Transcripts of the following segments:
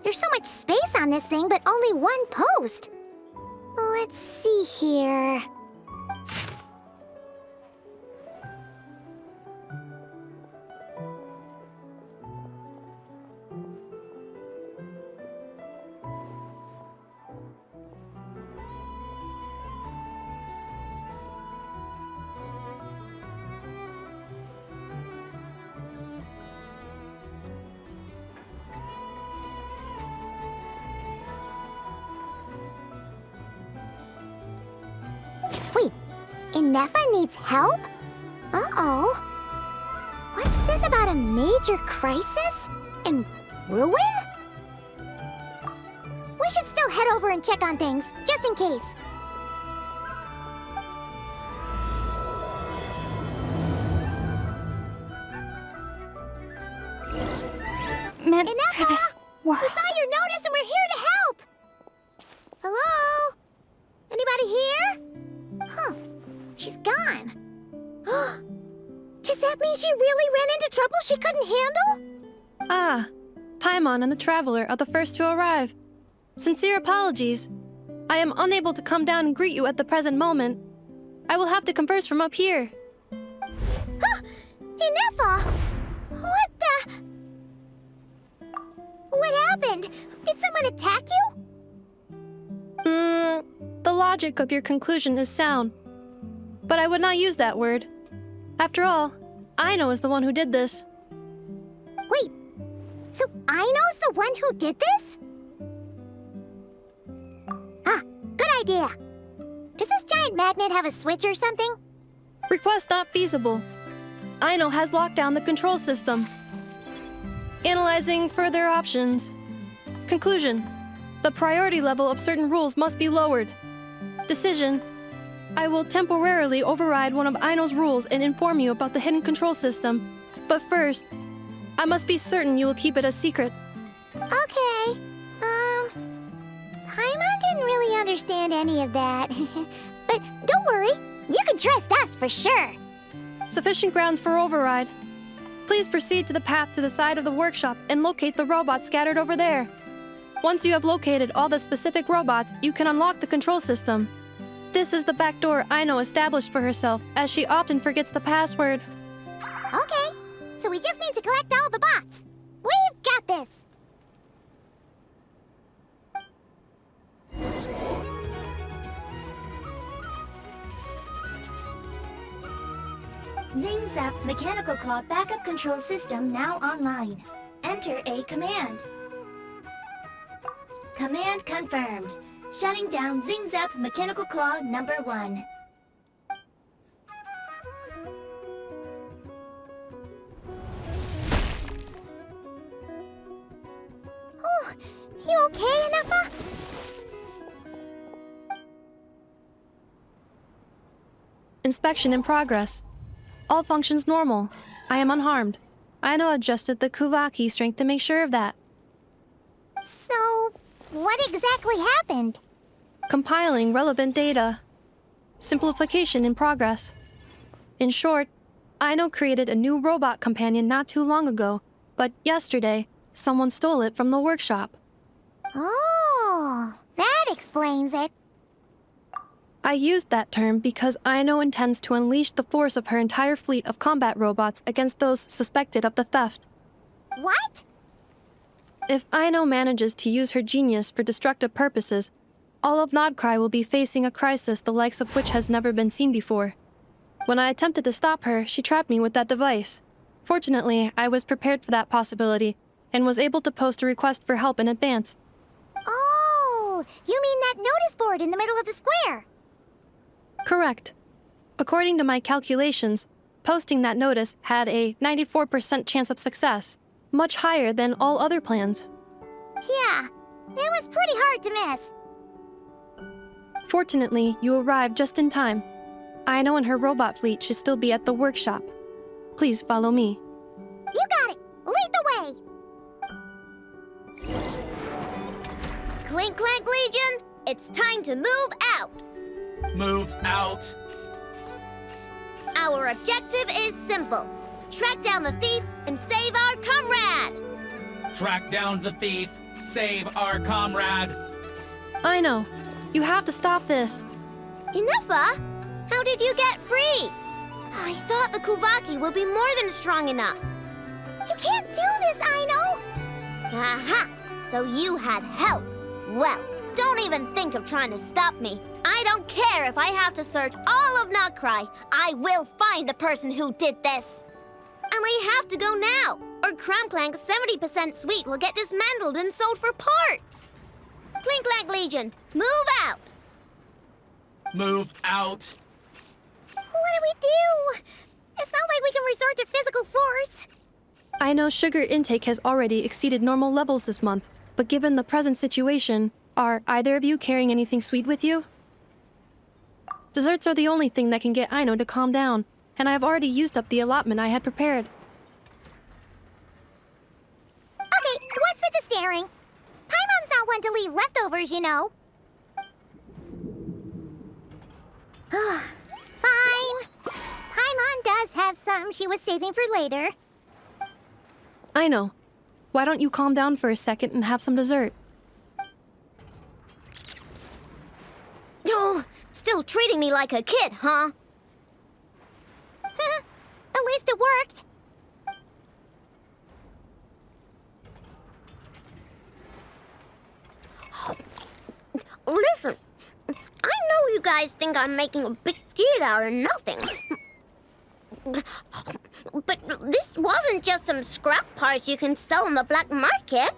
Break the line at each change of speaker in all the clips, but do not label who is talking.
There's so much space on this thing, but only one post. Let's see here. Wait, Inefa needs help? Uh-oh. What's this about a major crisis? And ruin? We should still head over and check on things, just in case.
Meant
Inefa!
for this world.
We saw your notice and we're here to help! Hello? Anybody here? Huh. She's gone. Does that mean she really ran into trouble she couldn't handle?
Ah, Paimon and the Traveler are the first to arrive. Sincere apologies. I am unable to come down and greet you at the present moment. I will have to converse from up here.
Inefa! What the... What happened? Did someone attack you?
The logic of your conclusion is sound. But I would not use that word. After all, Aino is the one who did this.
Wait, so Aino's the one who did this? Ah, good idea. Does this giant magnet have a switch or something?
Request not feasible. Aino has locked down the control system. Analyzing further options. Conclusion. The priority level of certain rules must be lowered. Decision. I will temporarily override one of Aino's rules and inform you about the hidden control system. But first, I must be certain you will keep it a secret.
Okay. Paimon didn't really understand any of that. But don't worry, you can trust us for sure.
Sufficient grounds for override. Please proceed to the path to the side of the workshop and locate the robots scattered over there. Once you have located all the specific robots, you can unlock the control system. This is the back door Aino established for herself, as she often forgets the password.
Okay, so we just need to collect all the bots. We've got this.
Zing Zap Mechanical Claw Backup Control System now online. Enter a command. Command confirmed. Shutting down Zing Zap Mechanical Claw number 1.
Oh, you okay, Inefa?
Inspection in progress. All functions normal. I am unharmed. Aino adjusted the Kuvaki strength to make sure of that.
So, what exactly happened?
Compiling relevant data. Simplification in progress. In short, Aino created a new robot companion not too long ago, but yesterday, someone stole it from the workshop.
Oh, that explains it.
I used that term because Aino intends to unleash the force of her entire fleet of combat robots against those suspected of the theft.
What?
If Aino manages to use her genius for destructive purposes, all of Nodcry will be facing a crisis the likes of which has never been seen before. When I attempted to stop her, she trapped me with that device. Fortunately, I was prepared for that possibility and was able to post a request for help in advance.
Oh, you mean that notice board in the middle of the square?
Correct. According to my calculations, posting that notice had a 94% chance of success, much higher than all other plans.
Yeah, it was pretty hard to miss.
Fortunately, you arrived just in time. Aino and her robot fleet should still be at the workshop. Please follow me.
You got it! Lead the way!
Clink Clank Legion, it's time to move out!
Move out!
Our objective is simple. Track down the thief and save our comrade!
Track down the thief, Save our comrade.
I know. You have to stop this.
Ineffa, how did you get free? I thought the Kuvaki would be more than strong enough.
You can't do this, Aino!
Aha! So you had help. Well, don't even think of trying to stop me. I don't care if I have to search all of Notcry. I will find the person who did this. And I have to go now, or Crumbclank's 70% suite will get dismantled and sold for parts. Clink Clank Legion, move out!
Move out.
What do we do? It's not like we can resort to physical force.
I know sugar intake has already exceeded normal levels this month, but given the present situation, are either of you carrying anything sweet with you? Desserts are the only thing that can get Aino to calm down, and I have already used up the allotment I had prepared.
Okay, what's with the staring? Paimon's not one to leave leftovers, you know. Fine. Paimon does have some she was saving for later.
I know. Why don't you calm down for a second and have some dessert?
Oh, still treating me like a kid, huh?
At least it worked.
Listen, I know you guys think I'm making a big deal out of nothing. But this wasn't just some scrap parts you can sell on the black market.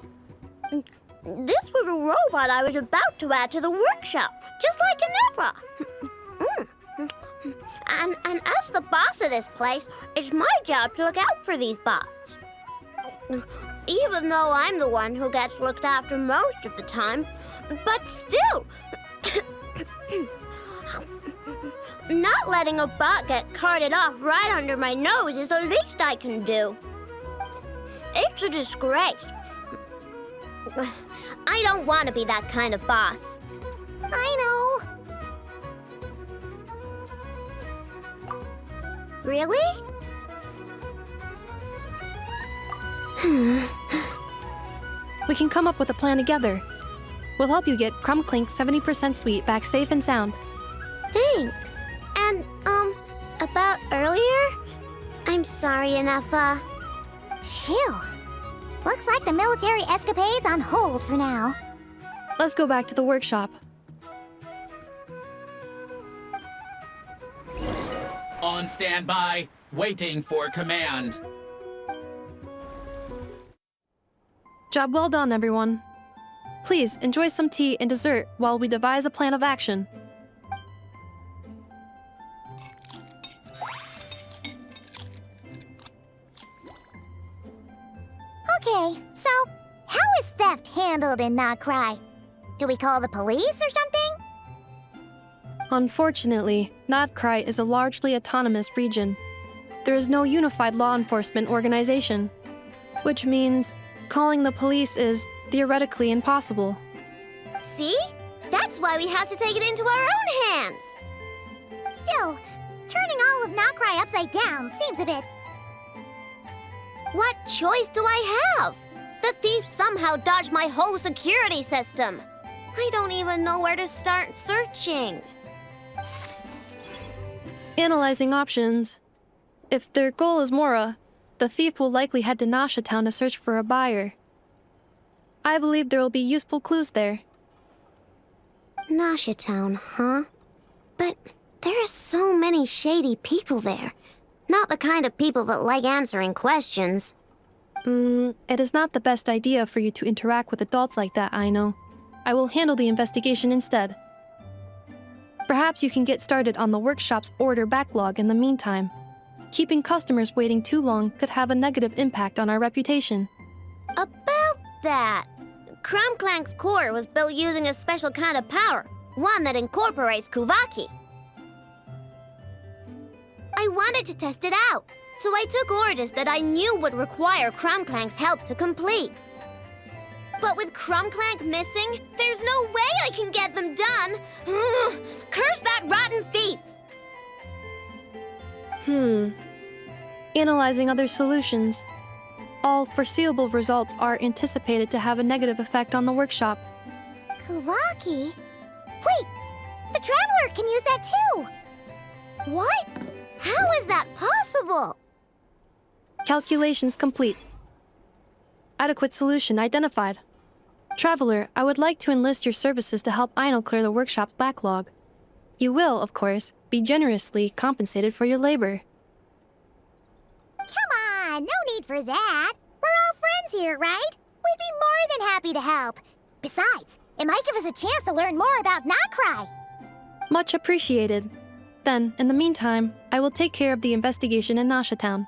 This was a robot I was about to add to the workshop, just like Ineffa. And as the boss of this place, it's my job to look out for these bots. Even though I'm the one who gets looked after most of the time, but still, not letting a bot get carted off right under my nose is the least I can do. It's a disgrace. I don't want to be that kind of boss.
I know. Really?
We can come up with a plan together. We'll help you get Crumbclink's 70% suite back safe and sound.
Thanks. And, about earlier? I'm sorry, Ineffa.
Phew. Looks like the military escapade's on hold for now.
Let's go back to the workshop.
On standby, waiting for command.
Job well done, everyone. Please enjoy some tea and dessert while we devise a plan of action.
Okay, so how is theft handled in Notcry? Do we call the police or something?
Unfortunately, Notcry is a largely autonomous region. There is no unified law enforcement organization, which means calling the police is theoretically impossible.
See? That's why we have to take it into our own hands.
Still, turning all of Notcry upside down seems a bit...
What choice do I have? The thief somehow dodged my whole security system. I don't even know where to start searching.
Analyzing options. If their goal is Mora, the thief will likely head to Nasha Town to search for a buyer. I believe there will be useful clues there.
Nasha Town, huh? But there are so many shady people there. Not the kind of people that like answering questions.
It is not the best idea for you to interact with adults like that, I know. I will handle the investigation instead. Perhaps you can get started on the workshop's order backlog in the meantime. Keeping customers waiting too long could have a negative impact on our reputation.
About that, Crumbclank's core was built using a special kind of power, one that incorporates Kuvaki. I wanted to test it out, so I took orders that I knew would require Crumbclank's help to complete. But with Crumbclank missing, there's no way I can get them done! Curse that rotten thief!
Analyzing other solutions. All foreseeable results are anticipated to have a negative effect on the workshop.
Kuvaki? Wait! The Traveler can use that too!
What? How is that possible?
Calculations complete. Adequate solution identified. Traveler, I would like to enlist your services to help Aino clear the workshop's backlog. You will, of course, be generously compensated for your labor.
Come on, no need for that. We're all friends here, right? We'd be more than happy to help. Besides, it might give us a chance to learn more about Nocry.
Much appreciated. Then, in the meantime, I will take care of the investigation in Nasha Town.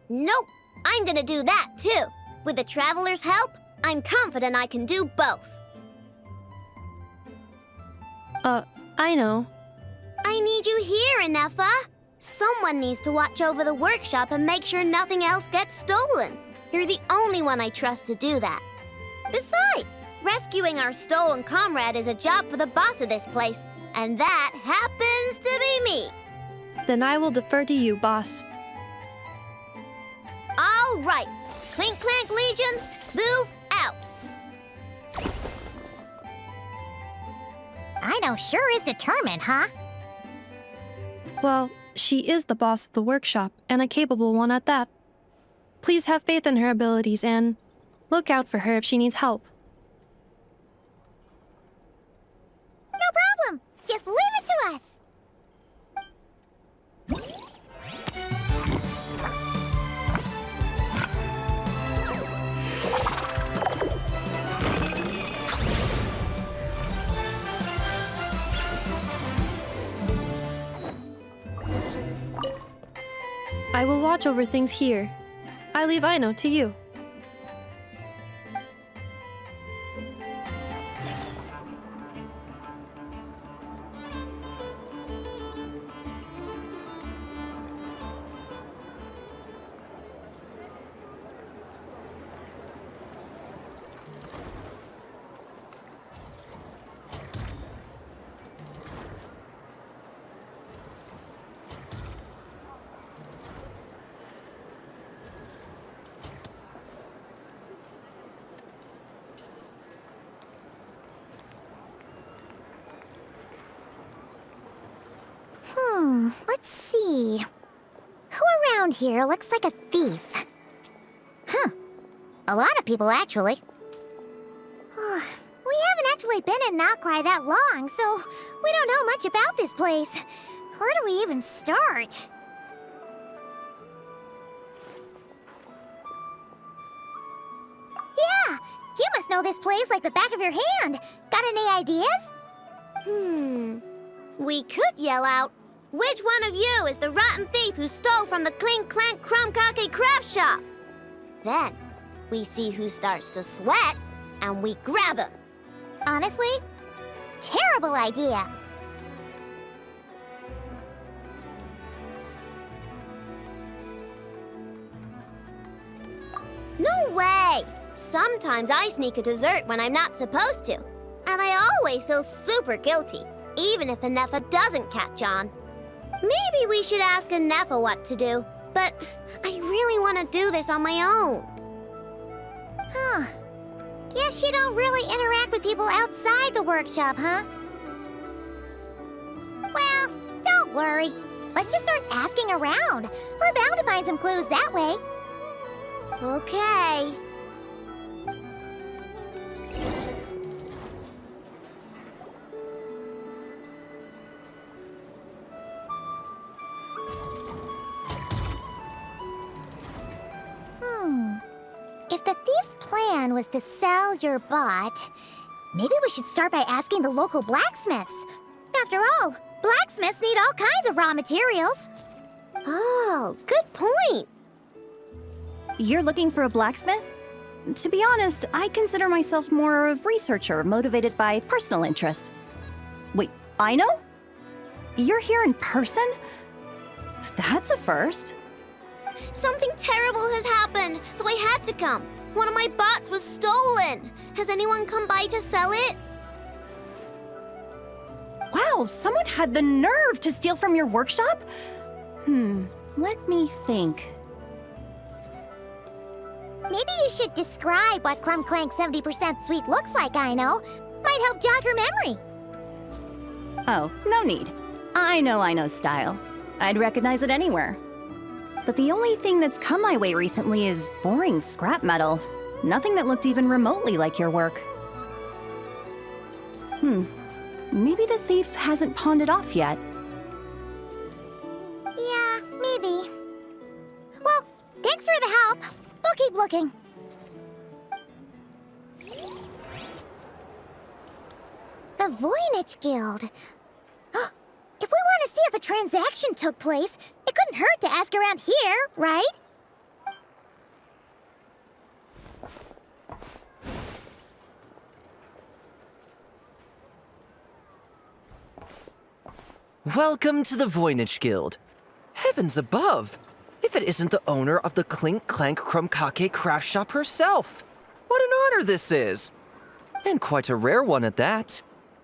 Nope, I'm gonna do that too. With the Traveler's help, I'm confident I can do both.
I know.
I need you here, Inefa. Someone needs to watch over the workshop and make sure nothing else gets stolen. You're the only one I trust to do that. Besides, rescuing our stolen comrade is a job for the boss of this place, and that happens to be me.
Then I will defer to you, boss.
All right, Clink Clank Legion, move out.
Aino sure is determined, huh?
Well, she is the boss of the workshop, and a capable one at that. Please have faith in her abilities and look out for her if she needs help.
No problem. Just leave it to us.
I will watch over things here. I leave Aino to you.
Let's see. Who around here looks like a thief? Huh. A lot of people, actually. We haven't actually been in Nocry that long, so we don't know much about this place. Where do we even start? Yeah! You must know this place like the back of your hand. Got any ideas?
We could yell out, which one of you is the rotten thief who stole from the Clink Clank Crumkake craft shop? Then, we see who starts to sweat, and we grab him.
Honestly, terrible idea.
No way! Sometimes I sneak a dessert when I'm not supposed to. And I always feel super guilty, even if Inefa doesn't catch on. Maybe we should ask Inefa what to do, but I really want to do this on my own.
Huh. Guess you don't really interact with people outside the workshop, huh? Well, don't worry. Let's just start asking around. We're bound to find some clues that way.
Okay.
If the thief's plan was to sell your bot, maybe we should start by asking the local blacksmiths. After all, blacksmiths need all kinds of raw materials.
Oh, good point.
You're looking for a blacksmith? To be honest, I consider myself more of a researcher motivated by personal interest. Wait, Aino? You're here in person? That's a first.
Something terrible has happened, so I had to come. One of my bots was stolen. Has anyone come by to sell it?
Wow, someone had the nerve to steal from your workshop? Let me think.
Maybe you should describe what Crumb Clank 70% sweet looks like, I know. Might help jog your memory.
Oh, no need. I know style. I'd recognize it anywhere. But the only thing that's come my way recently is boring scrap metal. Nothing that looked even remotely like your work. Maybe the thief hasn't pawned it off yet.
Yeah, maybe. Well, thanks for the help. We'll keep looking. The Voynich Guild. If we want to see if a transaction took place, it couldn't hurt to ask around here, right?
Welcome to the Voynich Guild. Heavens above! If it isn't the owner of the Clink Clank Krumkake craft shop herself! What an honor this is! And quite a rare one at that.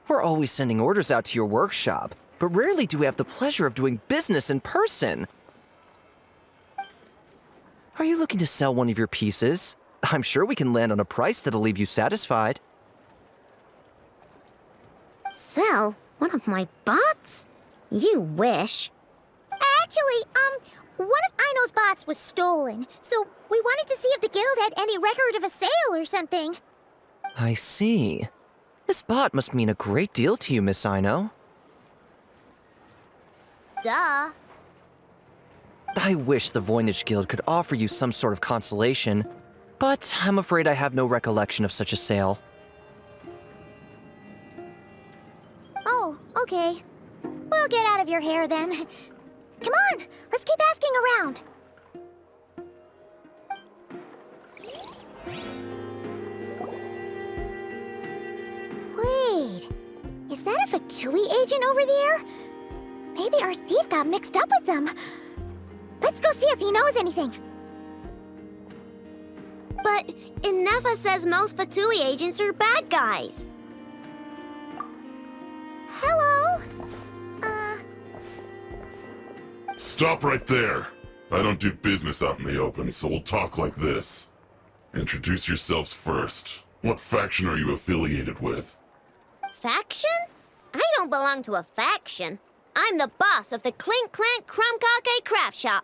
We're always sending orders out to your workshop, but rarely do we have the pleasure of doing business in person. Are you looking to sell one of your pieces? I'm sure we can land on a price that'll leave you satisfied.
Sell one of my bots? You wish.
Actually, one of Aino's bots was stolen, so we wanted to see if the guild had any record of a sale or something.
I see. This bot must mean a great deal to you, Miss Aino.
Duh.
I wish the Voynich Guild could offer you some sort of consolation, but I'm afraid I have no recollection of such a sale.
Oh, okay. We'll get out of your hair then. Come on, let's keep asking around. Wait, is that a Fatui agent over there? Maybe our thief got mixed up with them. Let's go see if he knows anything.
But Inefa says most Fatui agents are bad guys.
Hello?
Stop right there. I don't do business out in the open, so we'll talk like this. Introduce yourselves first. What faction are you affiliated with?
Faction? I don't belong to a faction. I'm the boss of the Clink Clank Krumkake craft shop.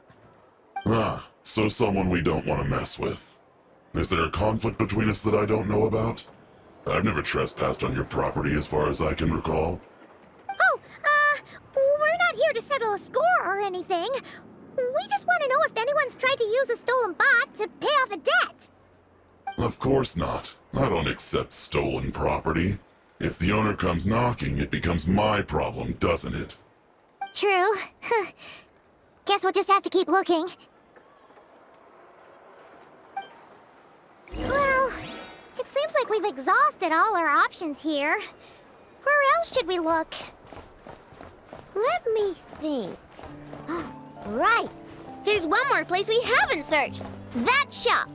Ah, so someone we don't want to mess with. Is there a conflict between us that I don't know about? I've never trespassed on your property as far as I can recall.
Oh, we're not here to settle a score or anything. We just want to know if anyone's tried to use a stolen bot to pay off a debt.
Of course not. I don't accept stolen property. If the owner comes knocking, it becomes my problem, doesn't it?
True. Guess we'll just have to keep looking. Well, it seems like we've exhausted all our options here. Where else should we look?
Let me think. Right. There's one more place we haven't searched. That shop.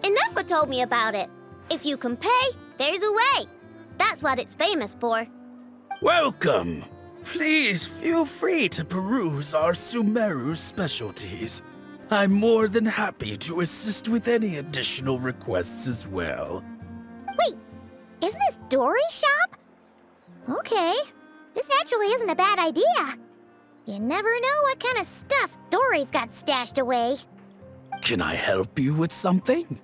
Inefa told me about it. If you can pay, there's a way. That's what it's famous for.
Welcome. Please feel free to peruse our Sumeru specialties. I'm more than happy to assist with any additional requests as well.
Wait, isn't this Dory's shop? Okay, this actually isn't a bad idea. You never know what kind of stuff Dory's got stashed away.
Can I help you with something?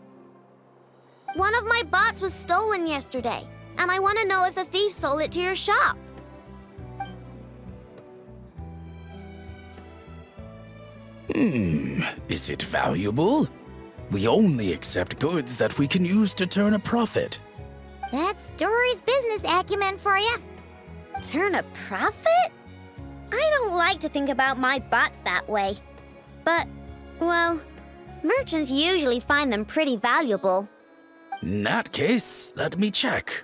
One of my bots was stolen yesterday, and I want to know if the thief sold it to your shop.
Is it valuable? We only accept goods that we can use to turn a profit.
That's Dory's business acumen for you.
Turn a profit? I don't like to think about my bots that way. But, well, merchants usually find them pretty valuable.
In that case, let me check.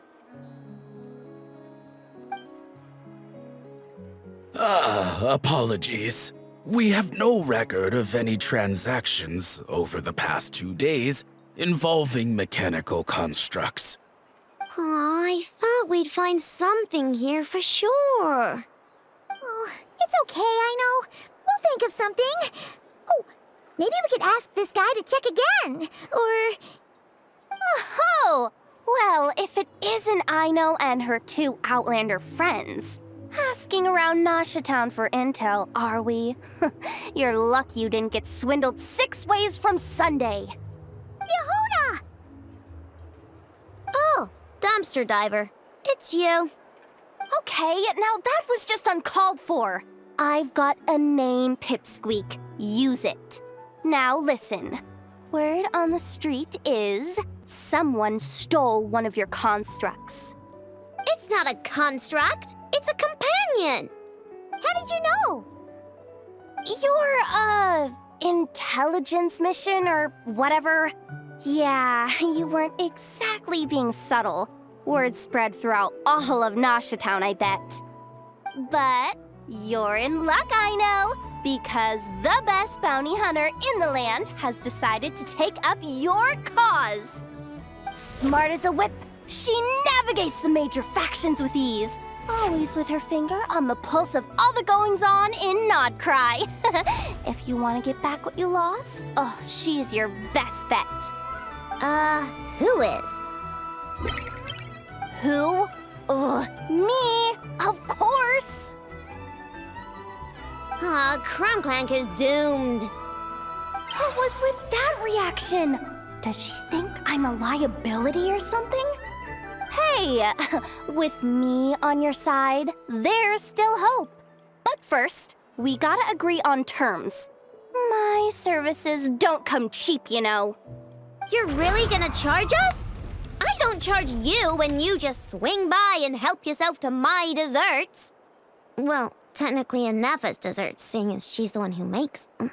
Apologies. We have no record of any transactions over the past 2 days involving mechanical constructs.
thought we'd find something here for sure.
Oh, it's okay, I know. We'll think of something. Oh, maybe we could ask this guy to check again. Or...
Oh! Well, if it isn't Aino and her 2 Outlander friends, asking around Nasha Town for intel, are we? You're lucky you didn't get swindled 6 ways from Sunday.
Yehuda!
Oh, dumpster diver. It's you.
Okay, now that was just uncalled for. I've got a name, Pipsqueak. Use it. Now listen. Word on the street is someone stole one of your constructs.
It's not a construct. It's a companion.
How did you know?
Your, intelligence mission or whatever? Yeah, you weren't exactly being subtle. Word spread throughout all of Nasha Town, I bet. But you're in luck, I know, because the best bounty hunter in the land has decided to take up your cause. Smart as a whip, she navigates the major factions with ease, always with her finger on the pulse of all the goings-on in Nodcry. If you want to get back what you lost, oh, she's your best bet.
Who is?
Who? Me, of course.
Crumclank is doomed.
What was with that reaction? Does she think I'm a liability or something? Hey, with me on your side, there's still hope. But first, we gotta agree on terms. My services don't come cheap, you know.
You're really gonna charge us? I don't charge you when you just swing by and help yourself to my desserts. Well, technically Anafa's desserts, seeing as she's the one who makes them.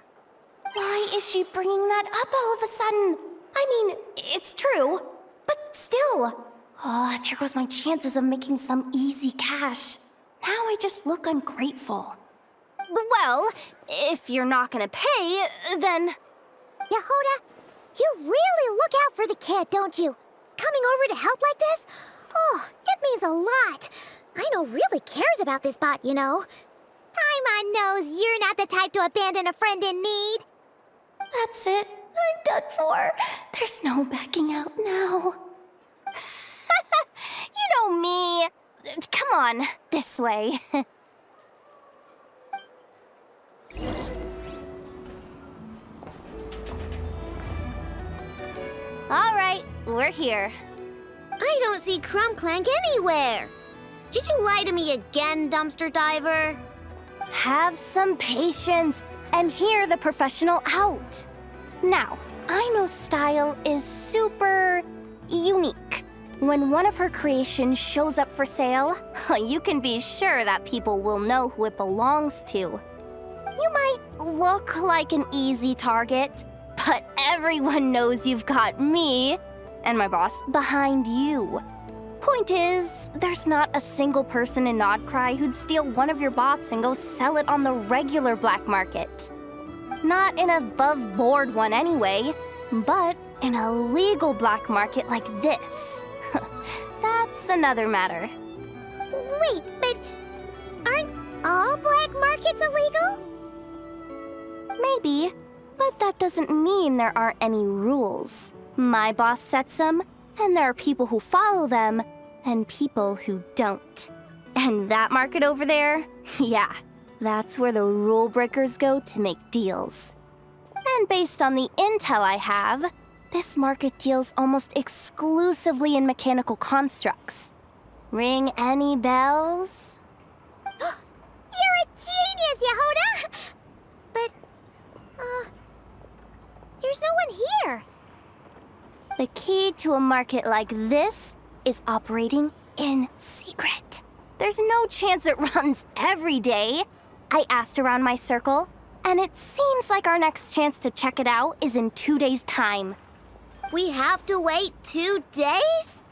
Why is she bringing that up all of a sudden? I mean, it's true, but still. Oh, there goes my chances of making some easy cash. Now I just look ungrateful. Well, if you're not gonna pay, then...
Yehuda, you really look out for the kid, don't you? Coming over to help like this? Oh, it means a lot. Aino really cares about this bot, you know. Paimon knows you're not the type to abandon a friend in need.
That's it. I'm done for. There's no backing out now. You know me. Come on, this way. All right, we're here.
I don't see Crumclank anywhere. Did you lie to me again, dumpster diver?
Have some patience and hear the professional out. Now, Aino's style is super unique. When one of her creations shows up for sale, you can be sure that people will know who it belongs to. You might look like an easy target, but everyone knows you've got me and my boss behind you. Point is, there's not a single person in Nodcry who'd steal one of your bots and go sell it on the regular black market. Not an above-board one anyway, but in a legal black market like this. That's another matter.
Wait, but aren't all black markets illegal?
Maybe, but that doesn't mean there aren't any rules. My boss sets them, and there are people who follow them, and people who don't. And that market over there, yeah, that's where the rule breakers go to make deals. And based on the intel I have, this market deals almost exclusively in mechanical constructs. Ring any bells?
You're a genius, Yehuda! But, there's no one here.
The key to a market like this is operating in secret. There's no chance it runs every day. I asked around my circle, and it seems like our next chance to check it out is in 2 days' time.
We have to wait 2 days?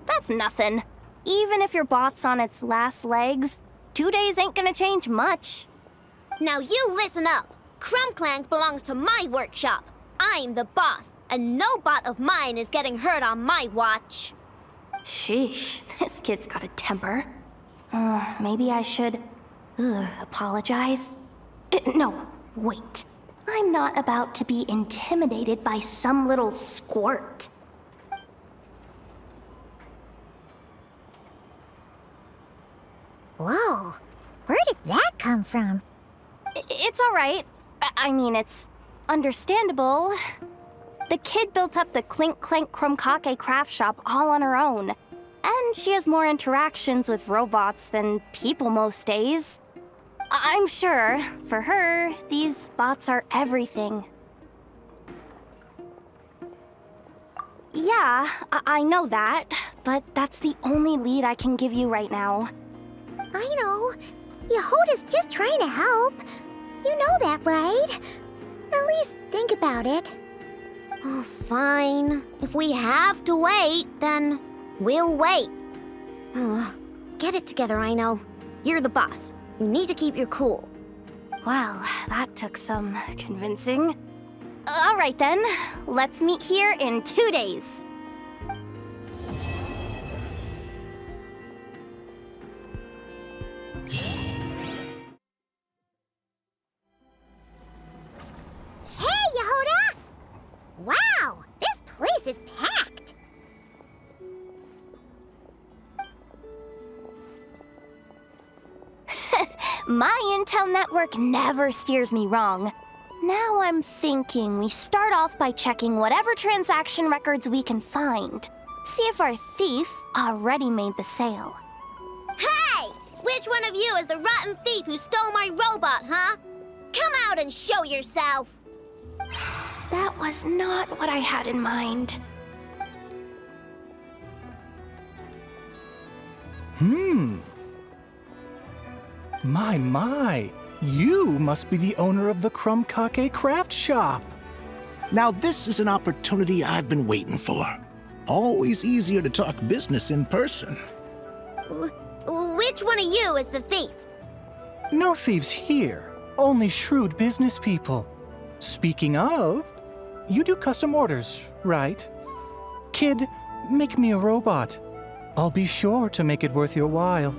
That's nothing. Even if your bot's on its last legs, 2 days ain't gonna change much.
Now you listen up. Crumclank belongs to my workshop. I'm the boss, and no bot of mine is getting hurt on my watch.
Sheesh, this kid's got a temper. Maybe I should apologize. No, wait. I'm not about to be intimidated by some little squirt.
Whoa, where did that come from?
It's all right. I mean, it's understandable. The kid built up the Clink Clank Krumkake craft shop all on her own. And she has more interactions with robots than people most days. I'm sure, for her, these bots are everything. Yeah, I know that, but that's the only lead I can give you right now.
I know. Yehoda's just trying to help. You know that, right? At least think about it.
Oh, fine. If we have to wait, then we'll wait. Get it together, I know. You're the boss. You need to keep your cool.
Well, that took some convincing. All right then, let's meet here in 2 days.
Hey, Yehoda! Wow, this place is packed.
My intel network never steers me wrong. Now I'm thinking we start off by checking whatever transaction records we can find. See if our thief already made the sale.
Hey! Which one of you is the rotten thief who stole my robot, huh? Come out and show yourself!
That was not what I had in mind.
My, you must be the owner of the Krumkake craft shop.
Now this is an opportunity I've been waiting for. Always easier to talk business in person.
Which one of you is the thief?
No thieves here, only shrewd business people. Speaking of, you do custom orders, right? Kid, make me a robot. I'll be sure to make it worth your while.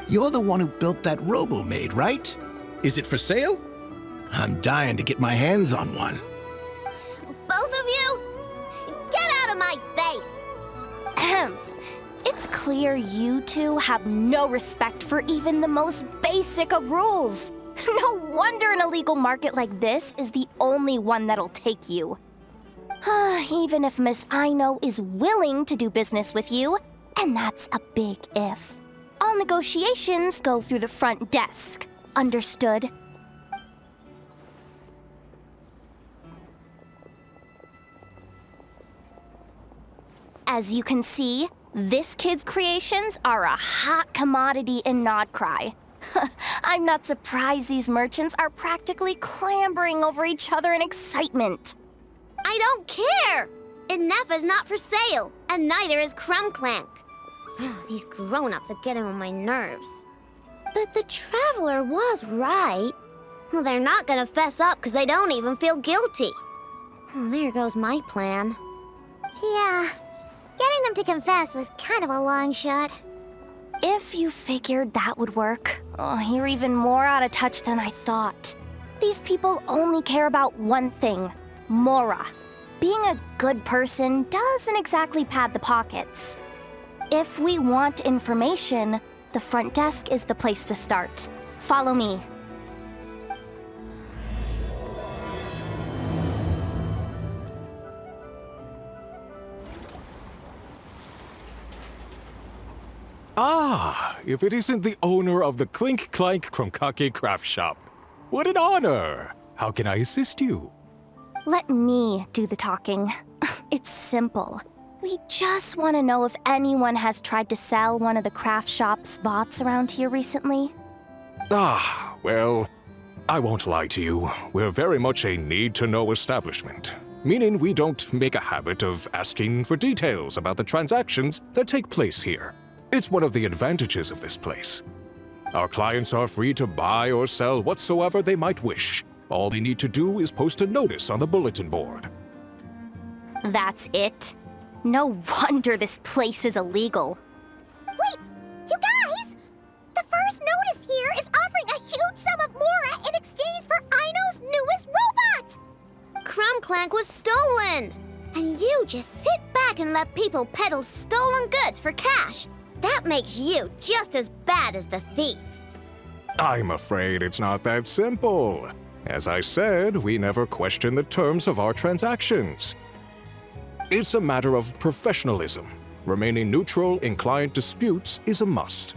You're the one who built that robo-maid, right? Is it for sale? I'm dying to get my hands on one.
Both of you? Get out of my face!
Ahem. It's clear you two have no respect for even the most basic of rules. No wonder an illegal market like this is the only one that'll take you. Even if Miss Aino is willing to do business with you, and that's a big if. All negotiations go through the front desk. Understood? As you can see, this kid's creations are a hot commodity in Nodcry. I'm not surprised these merchants are practically clambering over each other in excitement.
I don't care! Inefa's not for sale, and neither is Krumklank. These grown-ups are getting on my nerves. But the Traveler was right. Well, they're not gonna fess up because they don't even feel guilty. There goes my plan.
Yeah, getting them to confess was kind of a long shot.
If you figured that would work, you're even more out of touch than I thought. These people only care about one thing, Mora. Being a good person doesn't exactly pad the pockets. If we want information, the front desk is the place to start. Follow me.
Ah, if it isn't the owner of the Clink Clank Krumkake craft shop. What an honor! How can I assist you?
Let me do the talking. It's simple. We just want to know if anyone has tried to sell one of the craft shop's bots around here recently.
Ah, well, I won't lie to you. We're very much a need-to-know establishment, meaning we don't make a habit of asking for details about the transactions that take place here. It's one of the advantages of this place. Our clients are free to buy or sell whatsoever they might wish. All they need to do is post a notice on the bulletin board.
That's it? No wonder this place is illegal.
Wait, you guys! The first notice here is offering a huge sum of Mora in exchange for Aino's newest robot!
Clank was stolen! And you just sit back and let people peddle stolen goods for cash. That makes you just as bad as the thief.
I'm afraid it's not that simple. As I said, we never question the terms of our transactions. It's a matter of professionalism. Remaining neutral in client disputes is a must.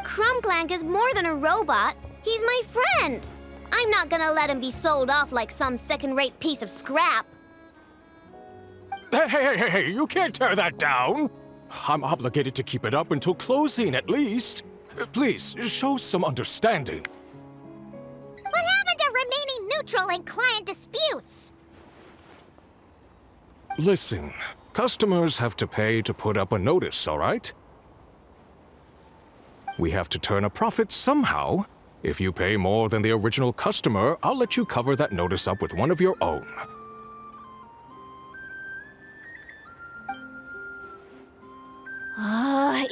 Clank is more than a robot. He's my friend. I'm not gonna let him be sold off like some second-rate piece of scrap.
Hey, you can't tear that down! I'm obligated to keep it up until closing, at least. Please, show some understanding.
What happened to remaining neutral in client disputes?
Listen, customers have to pay to put up a notice, all right? We have to turn a profit somehow. If you pay more than the original customer, I'll let you cover that notice up with one of your own.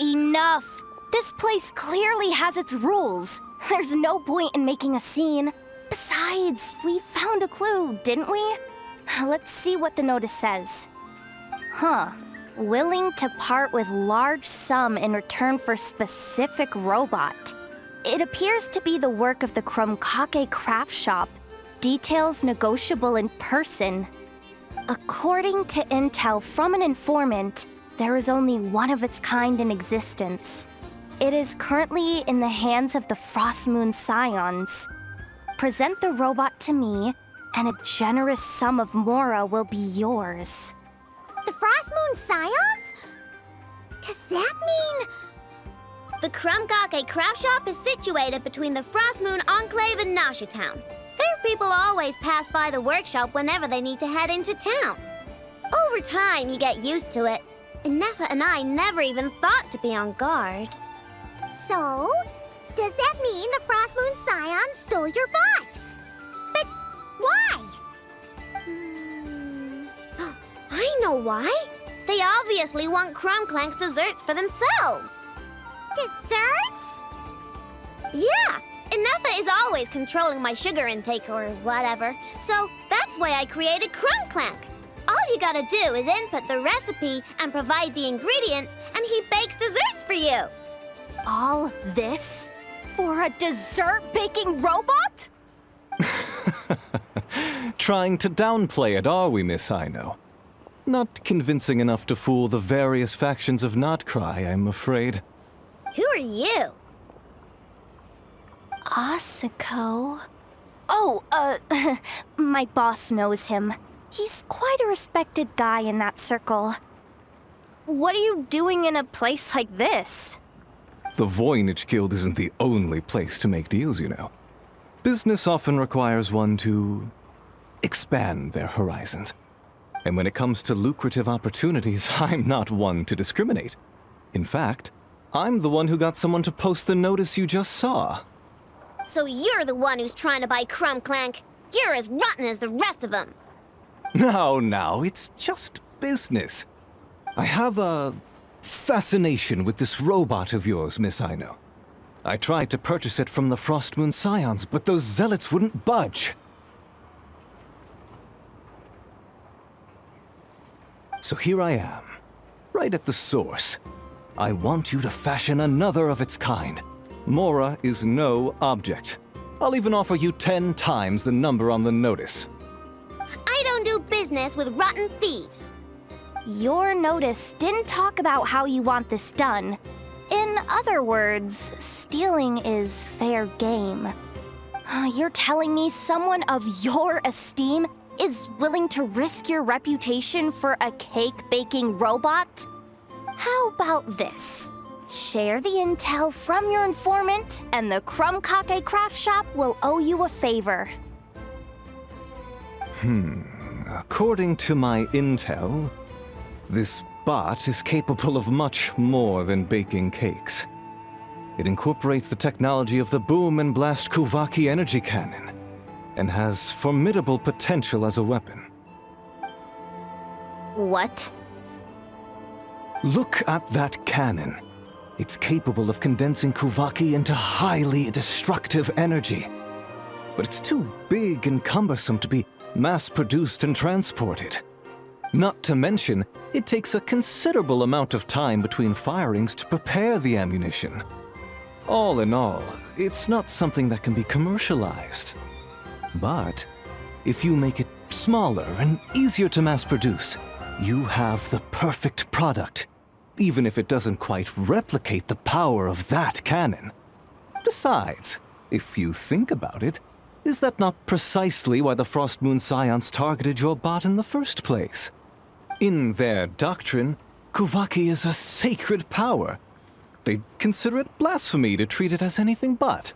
Enough! This place clearly has its rules. There's no point in making a scene. Besides, we found a clue, didn't we? Let's see what the notice says. Willing to part with large sum in return for specific robot. It appears to be the work of the Krumkake craft shop. Details negotiable in person. According to intel from an informant, there is only one of its kind in existence. It is currently in the hands of the Frost Moon Scions. Present the robot to me, and a generous sum of Mora will be yours.
The Frost Moon Scions? Does that mean...
The Krumkake craft shop is situated between the Frost Moon Enclave and Nasha Town. Their people always pass by the workshop whenever they need to head into town. Over time, you get used to it. And Nefa and I never even thought to be on guard.
So, does that mean the Frost Moon Scions stole your bot? But why?
I know why. They obviously want Clank's desserts for themselves.
Desserts?
Yeah, and Nefa is always controlling my sugar intake or whatever. So that's why I created Clank. All you gotta do is input the recipe and provide the ingredients, and he bakes desserts for you.
All this for a dessert baking robot?
Trying to downplay it, are we, Miss Aino? Not convincing enough to fool the various factions of Notcry, I'm afraid.
Who are you?
Asako. Oh, my boss knows him. He's quite a respected guy in that circle. What are you doing in a place like this?
The Voynich Guild isn't the only place to make deals, you know. Business often requires one to expand their horizons. And when it comes to lucrative opportunities, I'm not one to discriminate. In fact, I'm the one who got someone to post the notice you just saw.
So you're the one who's trying to buy Clank. You're as rotten as the rest of them.
Now, it's just business. I have a fascination with this robot of yours, Miss Aino. I tried to purchase it from the Frost Moon Scions, but those zealots wouldn't budge. So here I am, right at the source. I want you to fashion another of its kind. Mora is no object. I'll even offer you 10 times the number on the notice.
I don't do business with rotten thieves.
Your notice didn't talk about how you want this done. In other words, stealing is fair game. You're telling me someone of your esteem is willing to risk your reputation for a cake-baking robot? How about this? Share the intel from your informant, and the Krumkake craft shop will owe you a favor.
According to my intel, this bot is capable of much more than baking cakes. It incorporates the technology of the Boom and Blast Kuvaki energy cannon, and has formidable potential as a weapon.
What?
Look at that cannon. It's capable of condensing Kuvaki into highly destructive energy. But it's too big and cumbersome to be mass-produced and transported. Not to mention, it takes a considerable amount of time between firings to prepare the ammunition. All in all, it's not something that can be commercialized. But if you make it smaller and easier to mass-produce, you have the perfect product, even if it doesn't quite replicate the power of that cannon. Besides, if you think about it, is that not precisely why the Frost Moon Scions targeted your bot in the first place? In their doctrine, Kuvaki is a sacred power. They'd consider it blasphemy to treat it as anything but.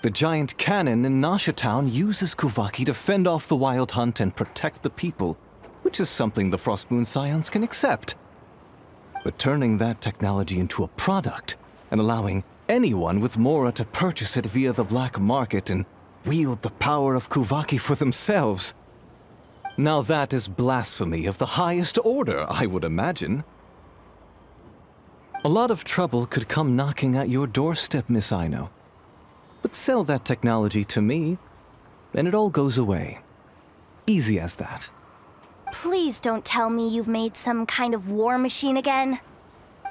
The giant cannon in Nasha Town uses Kuvaki to fend off the Wild Hunt and protect the people, which is something the Frost Moon Scions can accept. But turning that technology into a product and allowing anyone with Mora to purchase it via the black market and wield the power of Kuvaki for themselves. Now that is blasphemy of the highest order, I would imagine. A lot of trouble could come knocking at your doorstep, Miss Aino. But sell that technology to me, and it all goes away. Easy as that.
Please don't tell me you've made some kind of war machine again.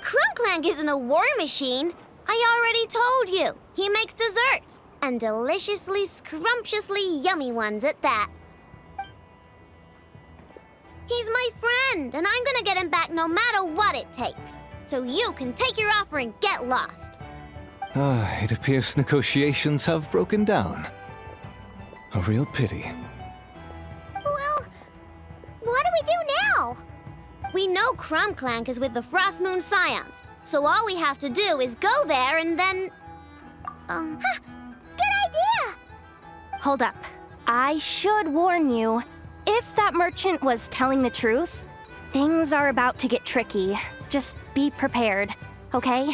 Crunklank isn't a war machine. I already told you. He makes desserts, and deliciously, scrumptiously yummy ones at that. He's my friend, and I'm gonna get him back no matter what it takes. So you can take your offer and get lost.
It appears negotiations have broken down. A real pity.
Well, what do we do now?
We know Crunklank is with the Frost Moon Scions, so all we have to do is go there and then...
Good idea!
Hold up. I should warn you. If that merchant was telling the truth, things are about to get tricky. Just be prepared, okay?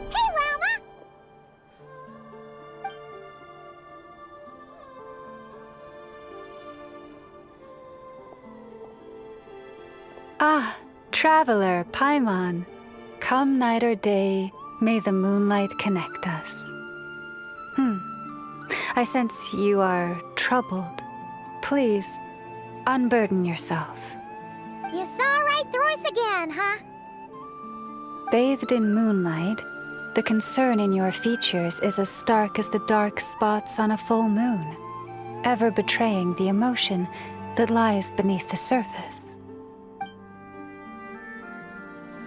Hey, Rama!
Ah, traveler, Paimon. Come night or day, may the moonlight connect us. I sense you are troubled. Please, unburden yourself.
You saw right through us again, huh?
Bathed in moonlight, the concern in your features is as stark as the dark spots on a full moon, ever betraying the emotion that lies beneath the surface.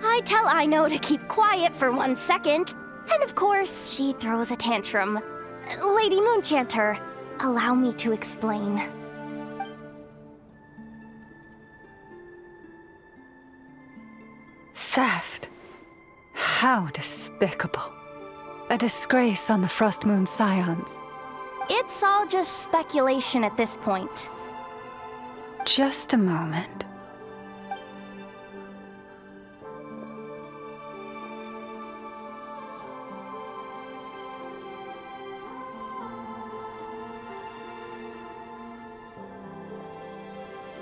I tell Aino to keep quiet for 1 second, and of course, she throws a tantrum. Lady Moonchanter, allow me to explain.
Theft. How despicable. A disgrace on the Frost Moon Scions.
It's all just speculation at this point.
Just a moment.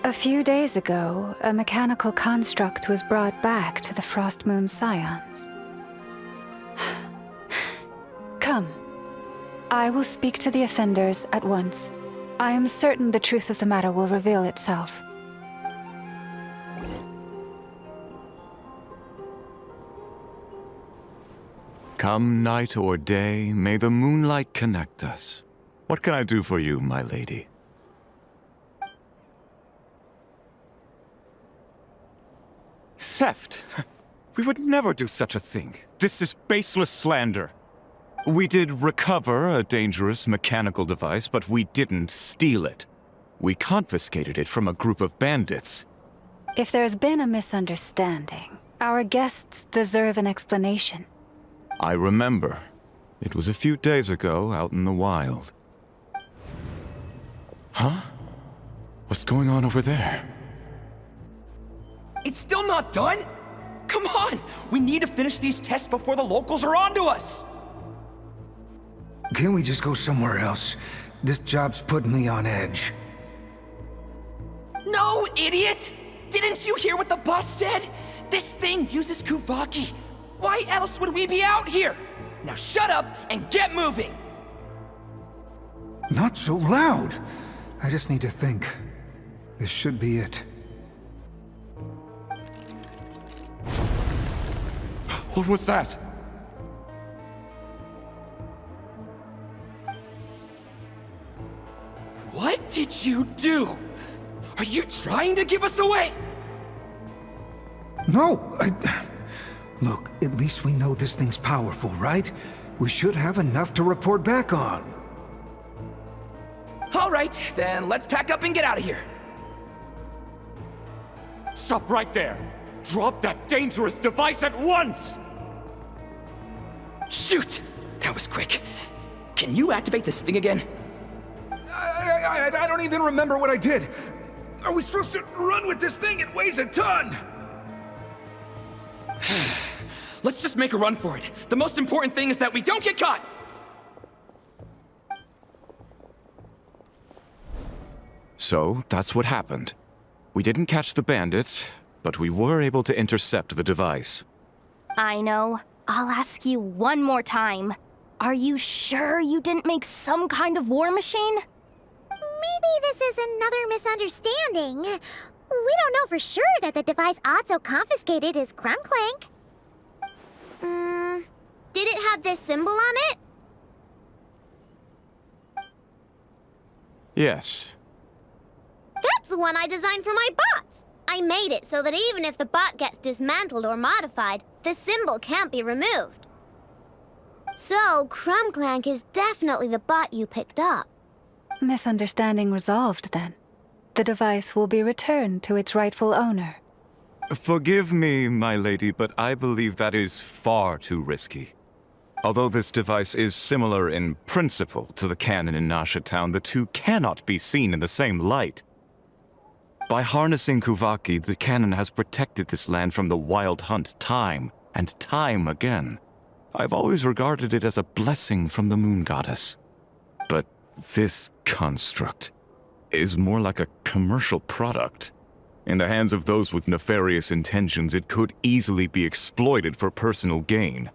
A few days ago, a mechanical construct was brought back to the Frost Moon Scions. Come. I will speak to the offenders at once. I am certain the truth of the matter will reveal itself.
Come night or day, may the moonlight connect us. What can I do for you, my lady?
Theft? We would never do such a thing. This is baseless slander. We did recover a dangerous mechanical device, but we didn't steal it. We confiscated it from a group of bandits.
If there's been a misunderstanding, our guests deserve an explanation.
I remember. It was a few days ago out in the wild. Huh? What's going on over there?
It's still not done? Come on! We need to finish these tests before the locals are onto us!
Can't we just go somewhere else? This job's putting me on edge.
No, idiot! Didn't you hear what the boss said? This thing uses Kuvaki. Why else would we be out here? Now shut up and get moving!
Not so loud! I just need to think. This should be it.
What was that?
What did you do? Are you trying to give us away?
No! Look, at least we know this thing's powerful, right? We should have enough to report back on.
All right, then let's pack up and get out of here.
Stop right there! Drop that dangerous device at once!
Shoot! That was quick. Can you activate this thing again?
I don't even remember what I did. Are we supposed to run with this thing? It weighs a ton!
Let's just make a run for it. The most important thing is that we don't get caught!
So, that's what happened. We didn't catch the bandits, but we were able to intercept the device.
I know. I'll ask you one more time. Are you sure you didn't make some kind of war machine?
Maybe this is another misunderstanding. We don't know for sure that the device Otso confiscated is Krumklank.
Did it have this symbol on it?
Yes.
That's the one I designed for my bots! I made it so that even if the bot gets dismantled or modified, the symbol can't be removed. So, Krumklank is definitely the bot you picked up.
Misunderstanding resolved, then. The device will be returned to its rightful owner.
Forgive me, my lady, but I believe that is far too risky. Although this device is similar in principle to the cannon in Nasha Town, the two cannot be seen in the same light. By harnessing Kuvaki, the cannon has protected this land from the wild hunt time and time again. I've always regarded it as a blessing from the moon goddess. But this construct is more like a commercial product. In the hands of those with nefarious intentions, it could easily be exploited for personal gain.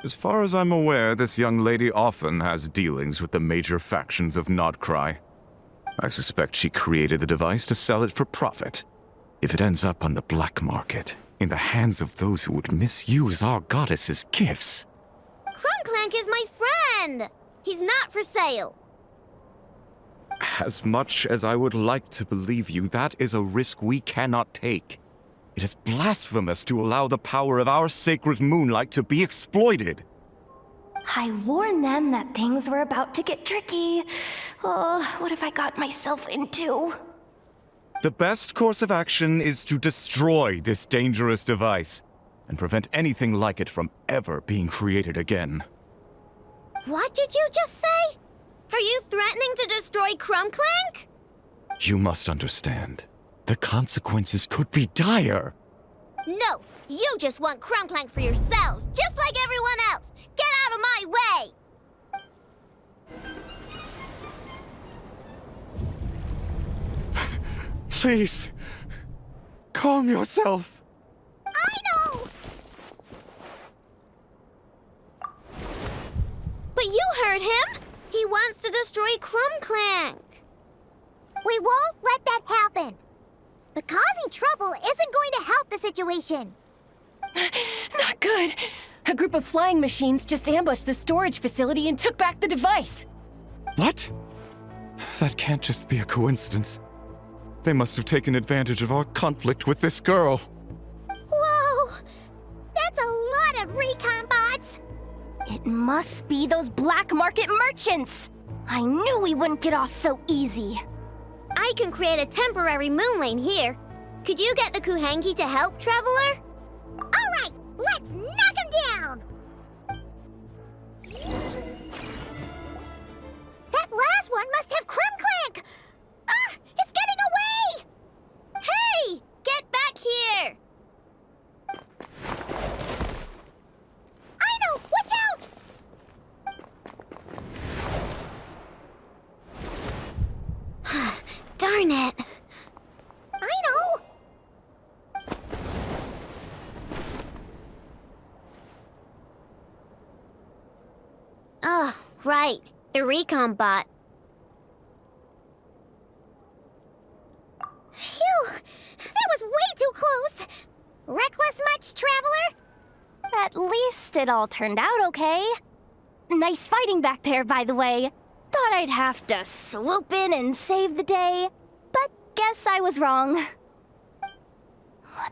As far as I'm aware, this young lady often has dealings with the major factions of Nodcry. I suspect she created the device to sell it for profit. If it ends up on the black market, in the hands of those who would misuse our goddess's gifts...
Krumklank is my friend! He's not for sale.
As much as I would like to believe you, that is a risk we cannot take. It is blasphemous to allow the power of our sacred moonlight to be exploited.
I warned them that things were about to get tricky. Oh, what have I got myself into?
The best course of action is to destroy this dangerous device and prevent anything like it from ever being created again.
What did you just say? Are you threatening to destroy Krumklank?
You must understand. The consequences could be dire.
No, you just want Krumklank for yourselves, just like everyone else. Get out of my way!
Please, calm yourself.
I know!
But you heard him! He wants to destroy Krumklank.
We won't let that happen. But causing trouble isn't going to help the situation.
Not good. A group of flying machines just ambushed the storage facility and took back the device.
What? That can't just be a coincidence. They must have taken advantage of our conflict with this girl.
Whoa! That's a lot of recon bots!
It must be those black market merchants! I knew we wouldn't get off so easy.
I can create a temporary moon lane here. Could you get the Kuhangi to help, Traveler?
All right, let's knock him down! That last one must have Krumklank! Ah, it's getting away!
Hey! Get back here!
I know! Watch out!
Right, the recon bot.
Phew! That was way too close! Reckless much, Traveler?
At least it all turned out okay. Nice fighting back there, by the way. Thought I'd have to swoop in and save the day, but guess I was wrong.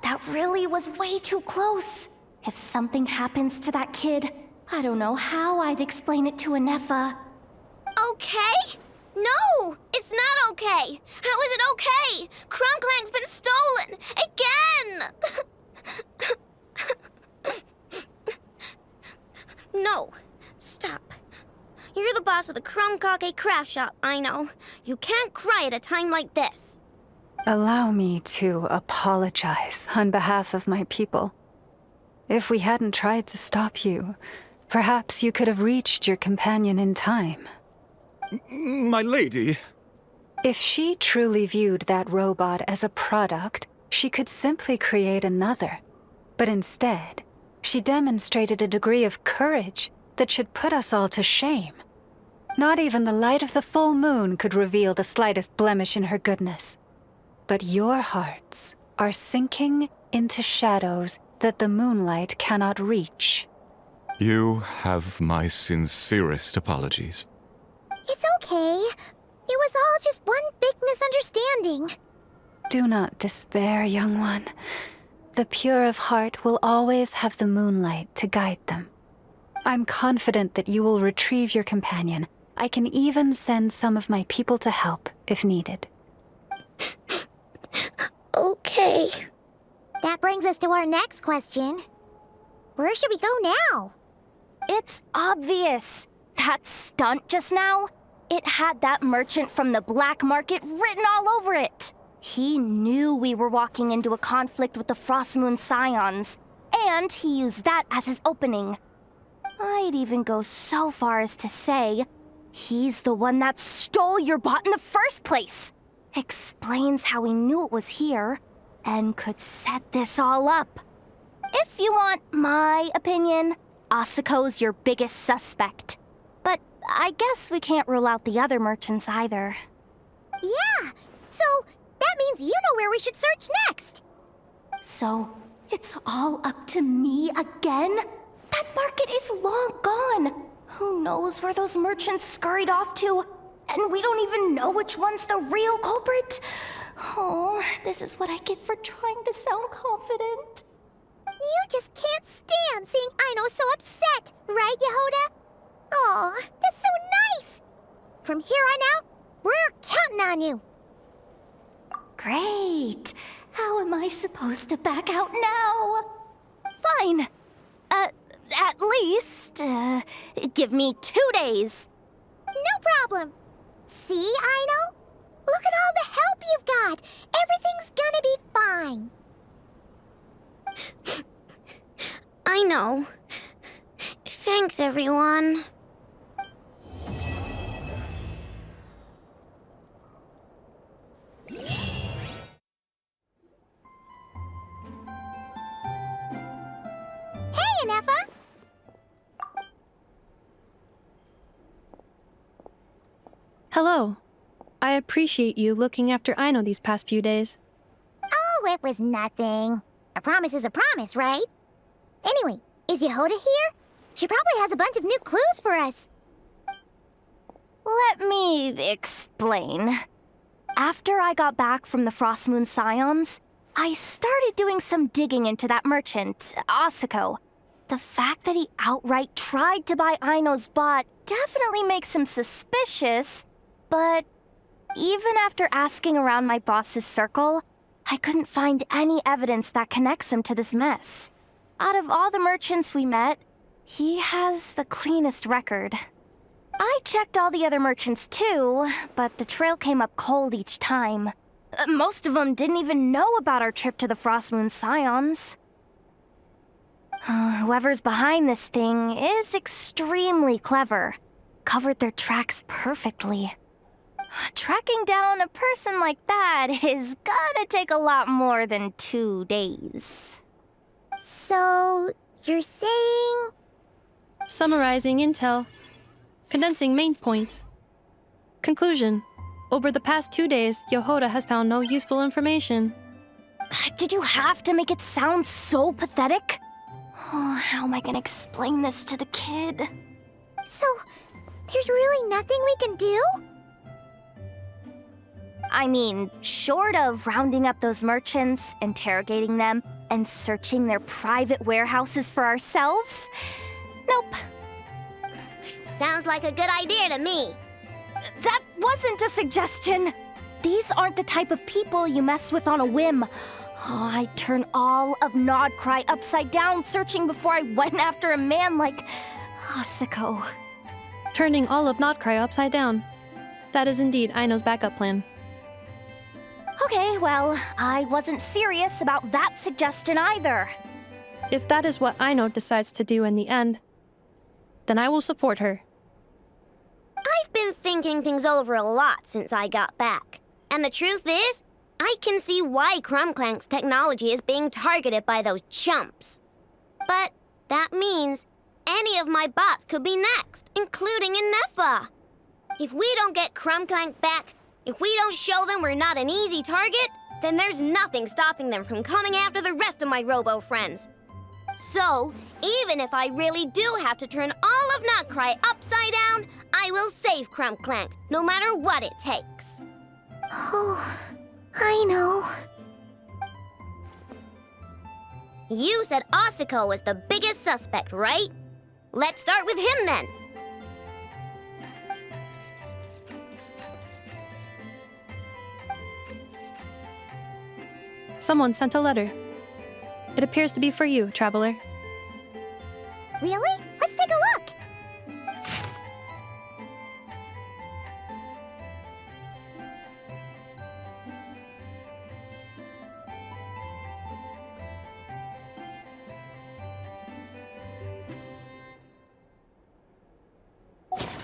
That really was way too close. If something happens to that kid, I don't know how I'd explain it to Anefa.
Okay? No! It's not okay! How is it okay? Crumclank's been stolen! Again! No. Stop. You're the boss of the Crumkake craft shop, I know. You can't cry at a time like this.
Allow me to apologize on behalf of my people. If we hadn't tried to stop you, perhaps you could have reached your companion in time.
My lady.
If she truly viewed that robot as a product, she could simply create another. But instead, she demonstrated a degree of courage that should put us all to shame. Not even the light of the full moon could reveal the slightest blemish in her goodness. But your hearts are sinking into shadows that the moonlight cannot reach.
You have my sincerest apologies.
It's okay. It was all just one big misunderstanding.
Do not despair, young one. The pure of heart will always have the moonlight to guide them. I'm confident that you will retrieve your companion. I can even send some of my people to help if needed.
Okay. That brings us to our next question. Where should we go now?
It's obvious. That stunt just now, it had that merchant from the black market written all over it. He knew we were walking into a conflict with the Frostmoon Scions, and he used that as his opening. I'd even go so far as to say, he's the one that stole your bot in the first place. Explains how he knew it was here, and could set this all up. If you want my opinion, Asuko's your biggest suspect. But I guess we can't rule out the other merchants either.
Yeah, so that means you know where we should search next.
So, it's all up to me again? That market is long gone. Who knows where those merchants scurried off to? And we don't even know which one's the real culprit. Oh, this is what I get for trying to sound confident.
You just can't stand seeing Aino so upset, right, Yehoda? Aw, that's so nice! From here on out, we're counting on you.
Great. How am I supposed to back out now? Fine. At least, give me 2 days.
No problem. See, Aino? Look at all the help you've got. Everything's gonna be fine.
I know. Thanks, everyone.
Hey, Anefa!
Hello. I appreciate you looking after Aino these past few days.
Oh, it was nothing. A promise is a promise, right? Anyway, is Yehoda here? She probably has a bunch of new clues for us.
Let me explain. After I got back from the Frostmoon Scions, I started doing some digging into that merchant, Asuko. The fact that he outright tried to buy Aino's bot definitely makes him suspicious, but even after asking around my boss's circle, I couldn't find any evidence that connects him to this mess. Out of all the merchants we met, he has the cleanest record. I checked all the other merchants too, but the trail came up cold each time. Most of them didn't even know about our trip to the Frostmoon Scions. Whoever's behind this thing is extremely clever. Covered their tracks perfectly. Tracking down a person like that is gonna take a lot more than 2 days.
So, you're saying...
Summarizing intel. Condensing main points. Conclusion. Over the past 2 days, Yohoda has found no useful information.
Did you have to make it sound so pathetic? Oh, how am I gonna explain this to the kid?
So, there's really nothing we can do?
I mean, short of rounding up those merchants, interrogating them, and searching their private warehouses for ourselves? Nope.
Sounds like a good idea to me.
That wasn't a suggestion! These aren't the type of people you mess with on a whim. Oh, I'd turn all of Nodcry upside down searching before I went after a man like Asako.
Turning all of Nodcry upside down. That is indeed Aino's backup plan.
Okay, well, I wasn't serious about that suggestion either.
If that is what Aino decides to do in the end, then I will support her.
I've been thinking things over a lot since I got back. And the truth is, I can see why Crumclank's technology is being targeted by those chumps. But that means any of my bots could be next, including Inefa. If we don't get Crumclank back, if we don't show them we're not an easy target, then there's nothing stopping them from coming after the rest of my robo friends. So, even if I really do have to turn all of Nodcry upside down, I will save Crumclank, no matter what it takes.
Oh, I know.
You said Asako was the biggest suspect, right? Let's start with him then.
Someone sent a letter. It appears to be for you, Traveler.
Really? Let's take a look.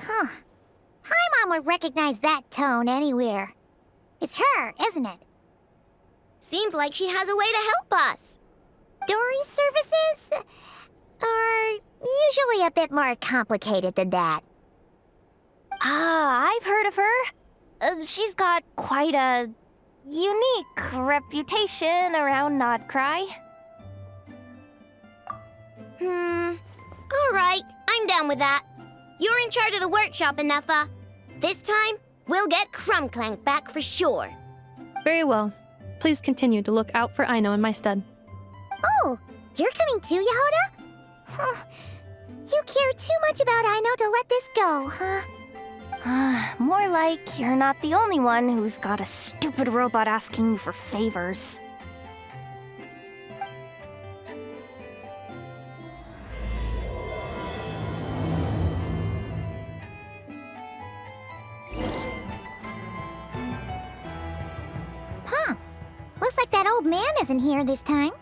Huh. Paimon would recognize that tone anywhere. It's her, isn't it?
Seems like she has a way to help us.
Dory services are usually a bit more complicated than that.
Ah, I've heard of her. She's got quite a unique reputation around Nodcry.
Alright, I'm down with that. You're in charge of the workshop, Inefa. This time, we'll get Crumclank back for sure.
Very well. Please continue to look out for Aino in my stead.
Oh, you're coming too, Yehoda? Huh. You care too much about Aino to let this go, huh?
More like you're not the only one who's got a stupid robot asking you for favors.
Huh. Looks like that old man isn't here this time.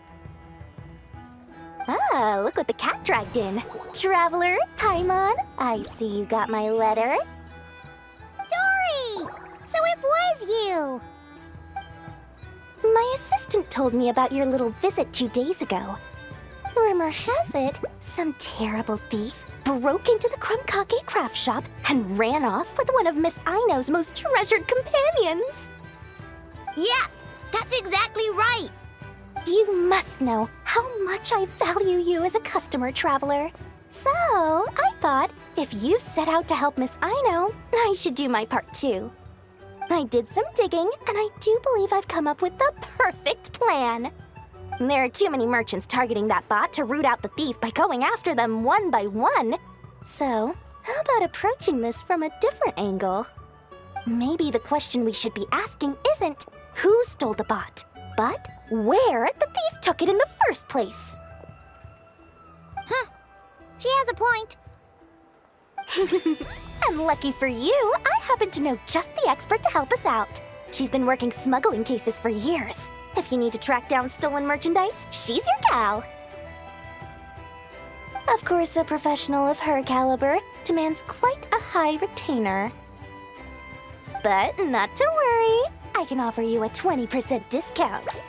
Ah, look what the cat dragged in. Traveler, Paimon, I see you got my letter.
Dory! So it was you!
My assistant told me about your little visit 2 days ago. Rumor has it, some terrible thief broke into the Crumkake craft shop and ran off with one of Miss Aino's most treasured companions.
Yes, that's exactly right.
You must know how much I value you as a customer, Traveler. So, I thought, if you've set out to help Miss Aino, I should do my part too. I did some digging, and I do believe I've come up with the perfect plan. There are too many merchants targeting that bot to root out the thief by going after them one by one. So, how about approaching this from a different angle? Maybe the question we should be asking isn't who stole the bot, but where the thief took it in the first place.
Huh. She has a point.
And lucky for you, I happen to know just the expert to help us out. She's been working smuggling cases for years. If you need to track down stolen merchandise, she's your gal. Of course, a professional of her caliber demands quite a high retainer. But not to worry, I can offer you a 20% discount.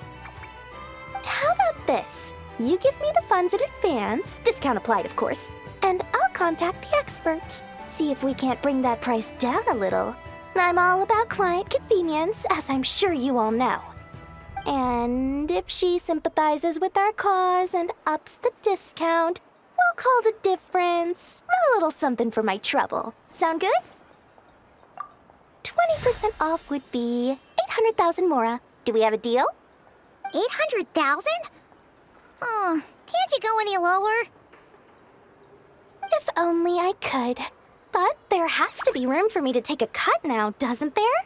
How about this? You give me the funds in advance, discount applied of course, and I'll contact the expert. See if we can't bring that price down a little. I'm all about client convenience, as I'm sure you all know. And if she sympathizes with our cause and ups the discount, we'll call the difference a little something for my trouble. Sound good? 20% off would be 800,000 mora. Do we have a deal?
800,000? Oh, can't you go any lower?
If only I could. But there has to be room for me to take a cut now, doesn't there?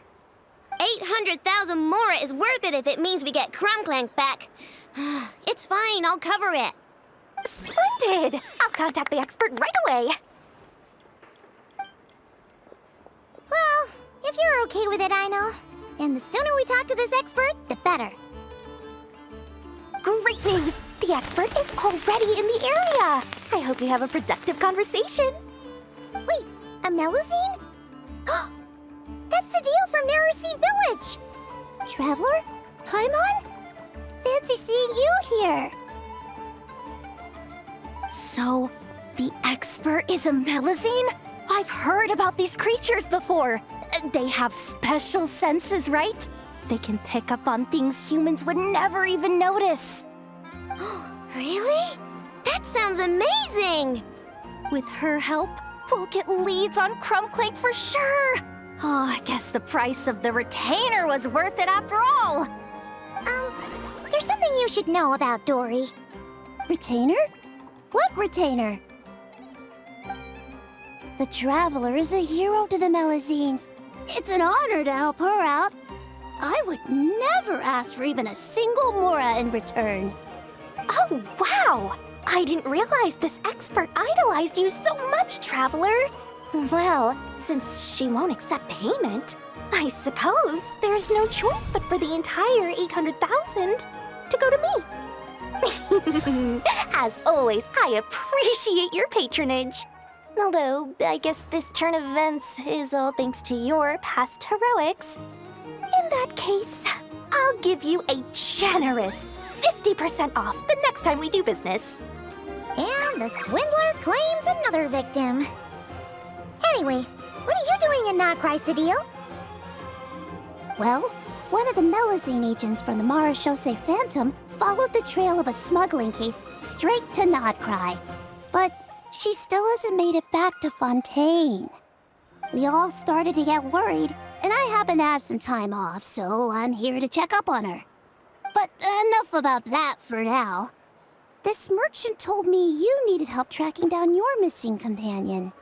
800,000 mora is worth it if it means we get Crumb Clank back. It's fine, I'll cover it.
Splendid! I'll contact the expert right away.
Well, if you're okay with it, I know. And the sooner we talk to this expert, the better.
Great news! The expert is already in the area! I hope you have a productive conversation.
Wait, a Melusine? That's the deal from Nerusy Village! Traveler? Paimon? Fancy seeing you here!
So, the expert is a Melusine? I've heard about these creatures before. They have special senses, right? They can pick up on things humans would never even notice.
Really? That sounds amazing!
With her help, we'll get leads on Crumb Clank for sure. Oh, I guess the price of the retainer was worth it after all.
There's something you should know about Dory. Retainer? What retainer? The Traveler is a hero to the Melusines. It's an honor to help her out. I would never ask for even a single mora in return.
Oh, wow! I didn't realize this expert idolized you so much, Traveler. Well, since she won't accept payment, I suppose there's no choice but for the entire 800,000 to go to me. As always, I appreciate your patronage. Although, I guess this turn of events is all thanks to your past heroics. In that case, I'll give you a generous 50% off the next time we do business.
And the swindler claims another victim. Anyway, what are you doing in Notcry, Cedille? Well, one of the Melusine agents from the Marechaussee Phantom followed the trail of a smuggling case straight to Notcry. But she still hasn't made it back to Fontaine. We all started to get worried, and I happen to have some time off, so I'm here to check up on her. But enough about that for now. This merchant told me you needed help tracking down your missing companion.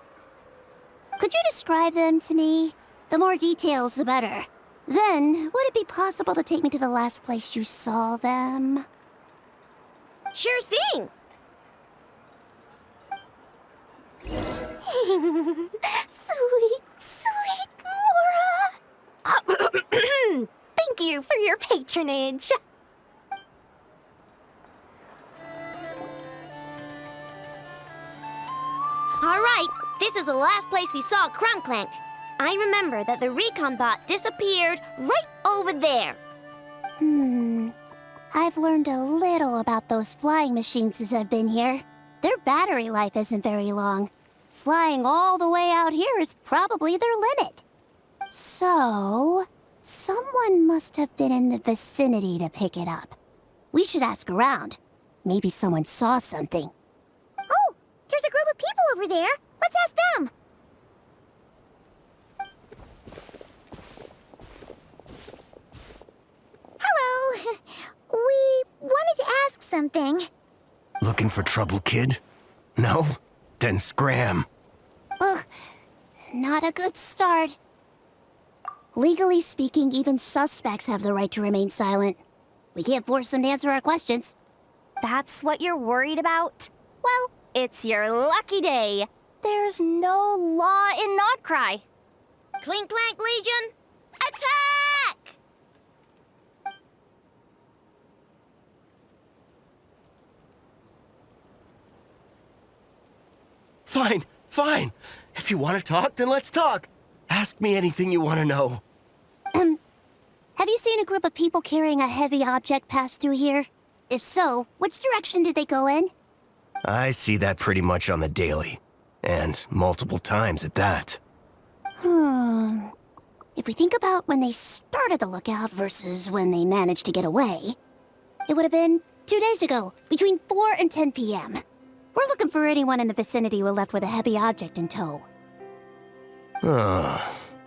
Could you describe them to me? The more details, the better. Then, would it be possible to take me to the last place you saw them?
Sure thing!
Sweet, sweet Mora! Thank you for your patronage.
All right, this is the last place we saw Crumb Clank. I remember that the recon bot disappeared right over there.
I've learned a little about those flying machines since I've been here. Their battery life isn't very long. Flying all the way out here is probably their limit. So, someone must have been in the vicinity to pick it up. We should ask around. Maybe someone saw something. Oh, there's a group of people over there. Let's ask them. Hello. We wanted to ask something.
Looking for trouble, kid? No? Then scram.
Ugh, not a good start. Legally speaking, even suspects have the right to remain silent. We can't force them to answer our questions.
That's what you're worried about? Well, it's your lucky day. There's no law in Notcry.
Clink Clank Legion, attack!
Fine, fine. If you want to talk, then let's talk. Ask me anything you want to know.
Have you seen a group of people carrying a heavy object pass through here? If so, which direction did they go in?
I see that pretty much on the daily.
And multiple times at that.
If we think about when they started the lookout versus when they managed to get away, it would have been 2 days ago, between 4 and 10 p.m. We're looking for anyone in the vicinity who left with a heavy object in tow.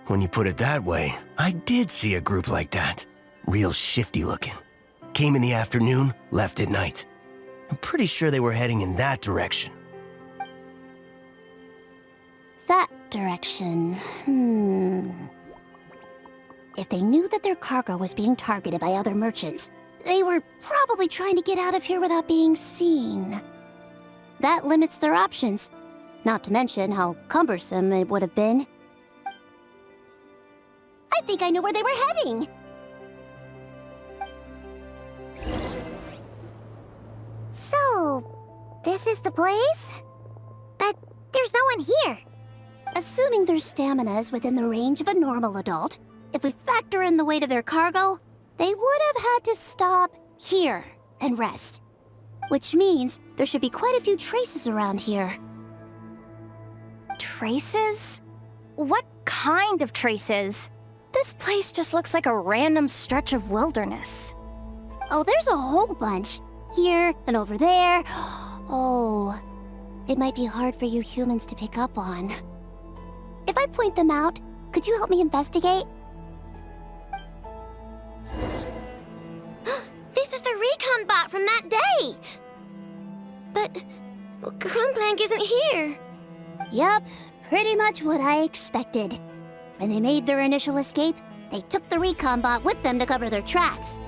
When you put it that way, I did see a group like that. Real shifty looking. Came in the afternoon, left at night. I'm pretty sure they were heading in that direction.
That direction, If they knew that their cargo was being targeted by other merchants, they were probably trying to get out of here without being seen. That limits their options, not to mention how cumbersome it would have been. I think I know where they were heading. So, this is the place? But there's no one here. Assuming their stamina is within the range of a normal adult, if we factor in the weight of their cargo, they would have had to stop here and rest. Which means there should be quite a few traces around here.
Traces? What kind of traces? This place just looks like a random stretch of wilderness.
Oh, there's a whole bunch. Here and over there. Oh, it might be hard for you humans to pick up on. If I point them out, could you help me investigate?
This is the recon bot from that day! But Krumklank isn't here.
Yup, pretty much what I expected. When they made their initial escape, they took the recon bot with them to cover their tracks.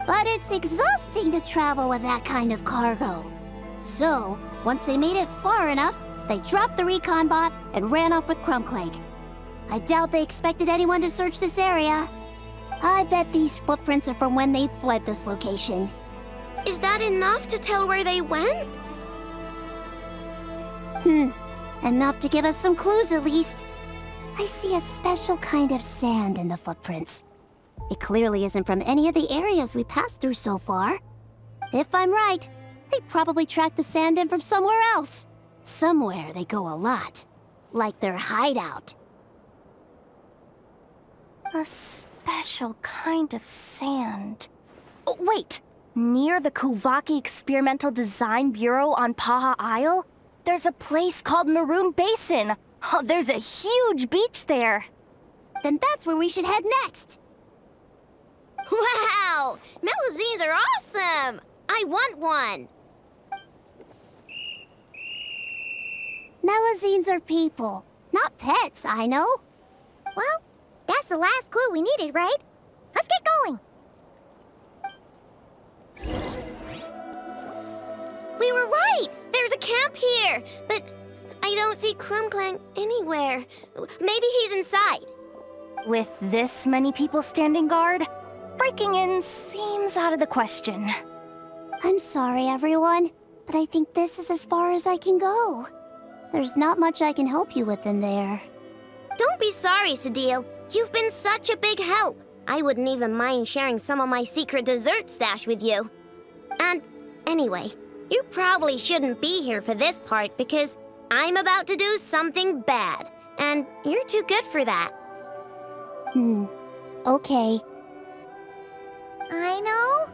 But it's exhausting to travel with that kind of cargo. So, once they made it far enough, they dropped the recon bot and ran off with Krumklank. I doubt they expected anyone to search this area. I bet these footprints are from when they fled this location.
Is that enough to tell where they went?
Enough to give us some clues at least. I see a special kind of sand in the footprints. It clearly isn't from any of the areas we passed through so far. If I'm right, they probably tracked the sand in from somewhere else. Somewhere they go a lot. Like their hideout.
A special kind of sand. Oh, wait! Near the Kuvaki Experimental Design Bureau on Paha Isle, there's a place called Maroon Basin. Oh, there's a huge beach there.
Then that's where we should head next.
Wow! Melazines are awesome! I want one!
Melazines are people, not pets, I know.
Well, that's the last clue we needed, right? Let's get going! We were right! There's a camp here! But I don't see Krumklank anywhere. Maybe he's inside.
With this many people standing guard, breaking in seems out of the question.
I'm sorry, everyone, but I think this is as far as I can go. There's not much I can help you with in there.
Don't be sorry, Sadil. You've been such a big help. I wouldn't even mind sharing some of my secret dessert stash with you. And anyway, you probably shouldn't be here for this part because I'm about to do something bad, and you're too good for that.
Okay.
I know.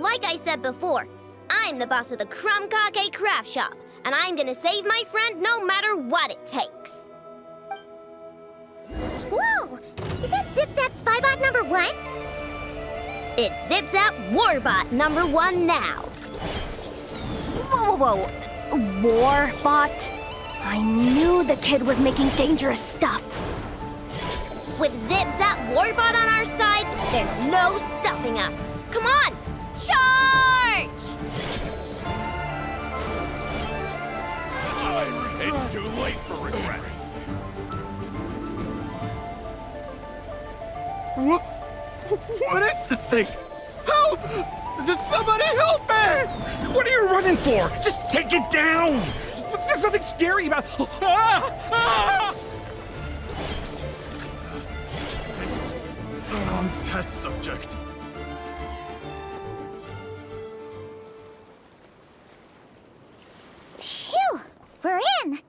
Like I said before, I'm the boss of the Krumkake Craft Shop, and I'm gonna save my friend no matter what it takes.
Whoa! Is that Zip-Zap Spybot number 1?
It's Zip-Zap Warbot number 1 now.
Whoa, whoa, whoa. Warbot? I knew the kid was making dangerous stuff.
With Zip-Zap Warbot on our side, there's no stopping us. Come on, charge!
It's too late for regrets.
What is this thing? Help! Does somebody help me?
What are you running for? Just take it down! There's nothing scary about... Test subject.
Phew! We're in!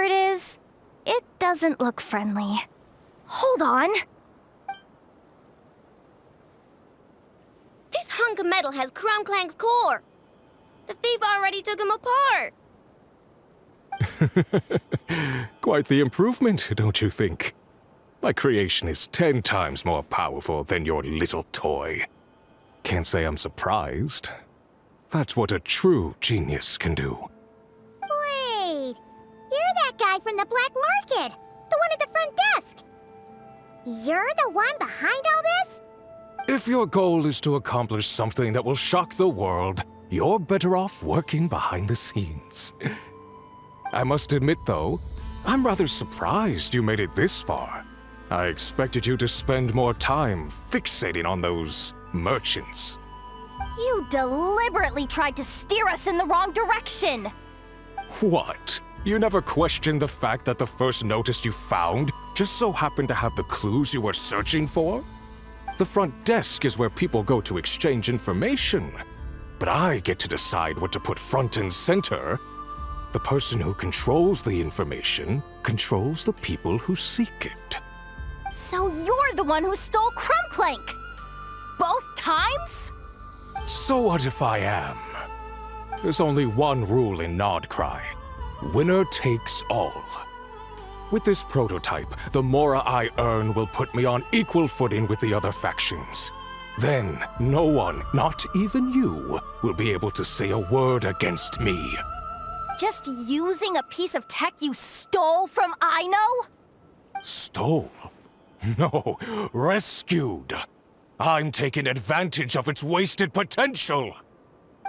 whatever it is, it doesn't look friendly. Hold on.
This hunk of metal has Crumclank's core. The thief already took him apart.
Quite the improvement, don't you think? My creation is 10 times more powerful than your little toy. Can't say I'm surprised. That's what a true genius can do.
Wait, you're that guy from the black market, the one at the front desk. You're the one behind all this?
If your goal is to accomplish something that will shock the world, you're better off working behind the scenes. I must admit, though, I'm rather surprised you made it this far. I expected you to spend more time fixating on those merchants.
You deliberately tried to steer us in the wrong direction!
What? You never questioned the fact that the first notice you found just so happened to have the clues you were searching for? The front desk is where people go to exchange information. But I get to decide what to put front and center. The person who controls the information controls the people who seek it.
So you're the one who stole Crumclank! Both times?
So what if I am? There's only one rule in Nodcry. Winner takes all. With this prototype, the mora I earn will put me on equal footing with the other factions. Then, no one, not even you, will be able to say a word against me.
Just using a piece of tech you stole from Aino?
Stole? No, rescued. I'm taking advantage of its wasted potential.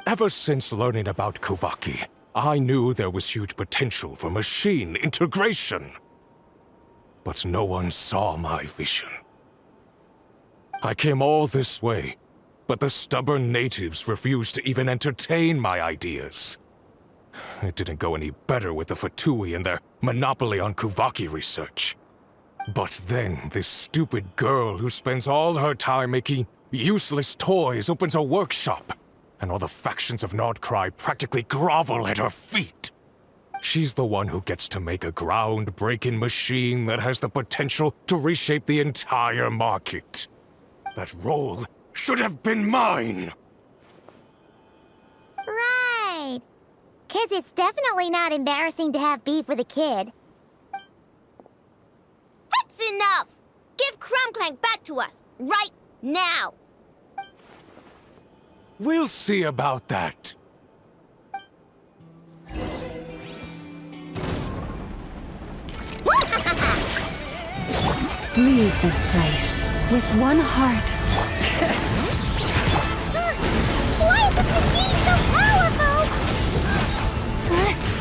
Ever since learning about Kuvaki, I knew there was huge potential for machine integration. But no one saw my vision. I came all this way, but the stubborn natives refused to even entertain my ideas. It didn't go any better with the Fatui and their monopoly on Kuvaki research. But then, this stupid girl who spends all her time making useless toys opens a workshop, and all the factions of Nodcry practically grovel at her feet. She's the one who gets to make a groundbreaking machine that has the potential to reshape the entire market. That role should have been mine!
Right. 'Cause it's definitely not embarrassing to have beef with a kid.
That's enough! Give Crumclank back to us, right now!
We'll see about that.
Leave this place with one heart.
Why is this machine so powerful?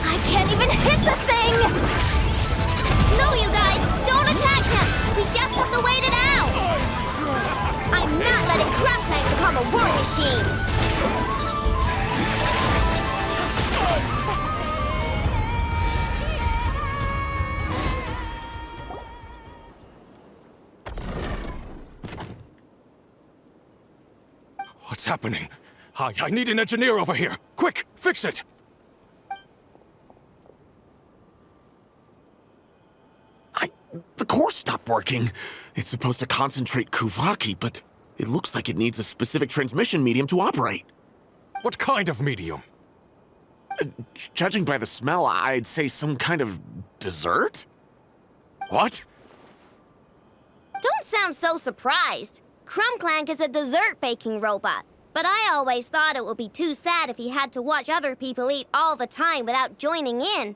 I can't even hit the thing!
No, you guys! Don't attack him! We just have to wait it out! I'm not letting Crumclank become a war machine!
What's happening? I need an engineer over here. Quick, fix it!
The core stopped working. It's supposed to concentrate Kuvaki, but it looks like it needs a specific transmission medium to operate.
What kind of medium?
Judging by the smell, I'd say some kind of dessert?
What?
Don't sound so surprised. Crumclank is a dessert baking robot, but I always thought it would be too sad if he had to watch other people eat all the time without joining in.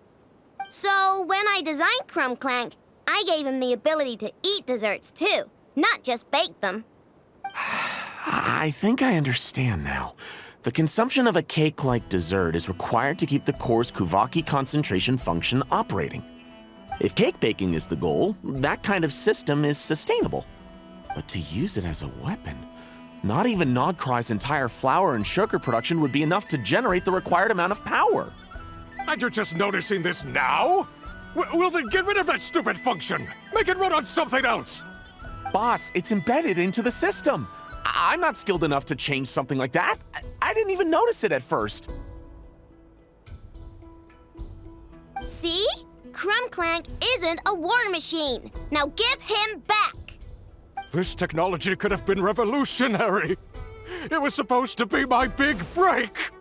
So when I designed Crumclank, I gave him the ability to eat desserts too, not just bake them.
I think I understand now. The consumption of a cake-like dessert is required to keep the core's Kuvaki concentration function operating. If cake baking is the goal, that kind of system is sustainable. But to use it as a weapon, not even Nodcry's entire flour and sugar production would be enough to generate the required amount of power.
And you're just noticing this now? Well then get rid of that stupid function! Make it run on something else!
Boss, it's embedded into the system. I'm not skilled enough to change something like that. I didn't even notice it at first.
See? Clank isn't a war machine. Now give him back.
This technology could have been revolutionary. It was supposed to be my big break.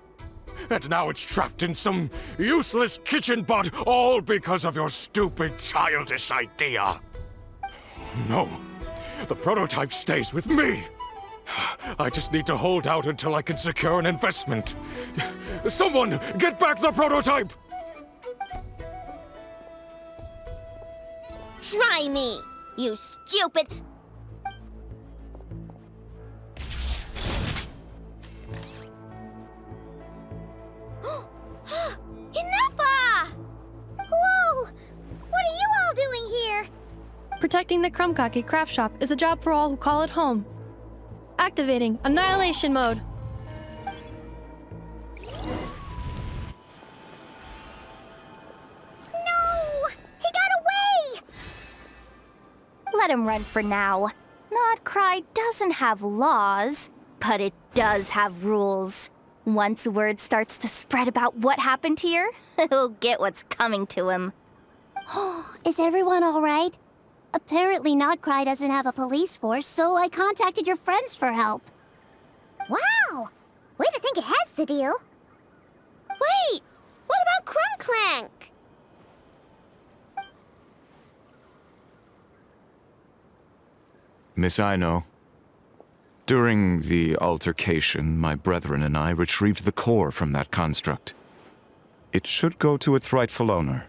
And now it's trapped in some useless kitchen bot, all because of your stupid, childish idea. No, the prototype stays with me. I just need to hold out until I can secure an investment. Someone, get back the prototype!
Try me, you stupid...
Enough! Whoa! What are you all doing here?
Protecting the Krumkake craft shop is a job for all who call it home. Activating Annihilation Mode.
No! He got away!
Let him run for now. Nodcry doesn't have laws, but it does have rules. Once word starts to spread about what happened here, he'll get what's coming to him.
Is everyone all right? Apparently Nodcry doesn't have a police force, so I contacted your friends for help. Wow! Way to think ahead, Sadil.
Wait! What about Clank?
Miss Aino, during the altercation, my brethren and I retrieved the core from that construct. It should go to its rightful owner.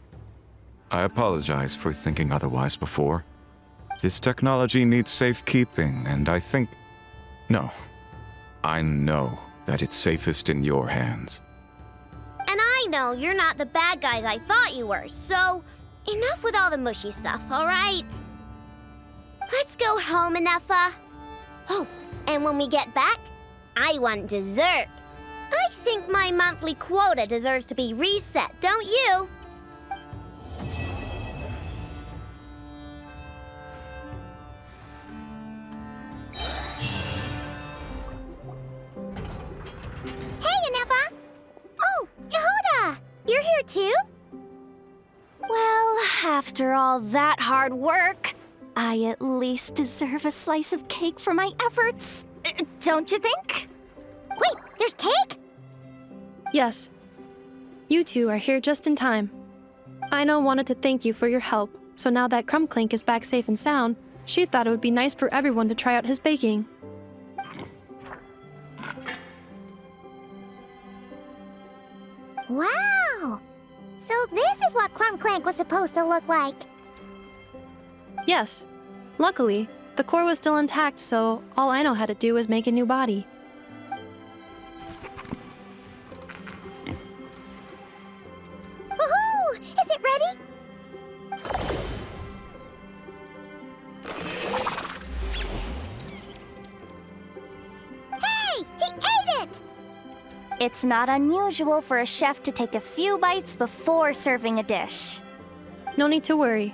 I apologize for thinking otherwise before. This technology needs safekeeping, and I think... No. I know that it's safest in your hands.
And I know you're not the bad guys I thought you were, so enough with all the mushy stuff, all right? Let's go home, Inefa. Oh, and when we get back, I want dessert. I think my monthly quota deserves to be reset, don't you?
Hey, Inefa! Oh, Yehuda! You're here too?
Well, after all that hard work, I at least deserve a slice of cake for my efforts. Don't you think?
Wait, there's cake?
Yes. You two are here just in time. Aino wanted to thank you for your help, so now that Clank is back safe and sound, she thought it would be nice for everyone to try out his baking.
Wow! So this is what Clank was supposed to look like.
Yes. Luckily, the core was still intact, so all Aino had to do was make a new body.
Woohoo! Is it ready? Hey! He ate it!
It's not unusual for a chef to take a few bites before serving a dish.
No need to worry.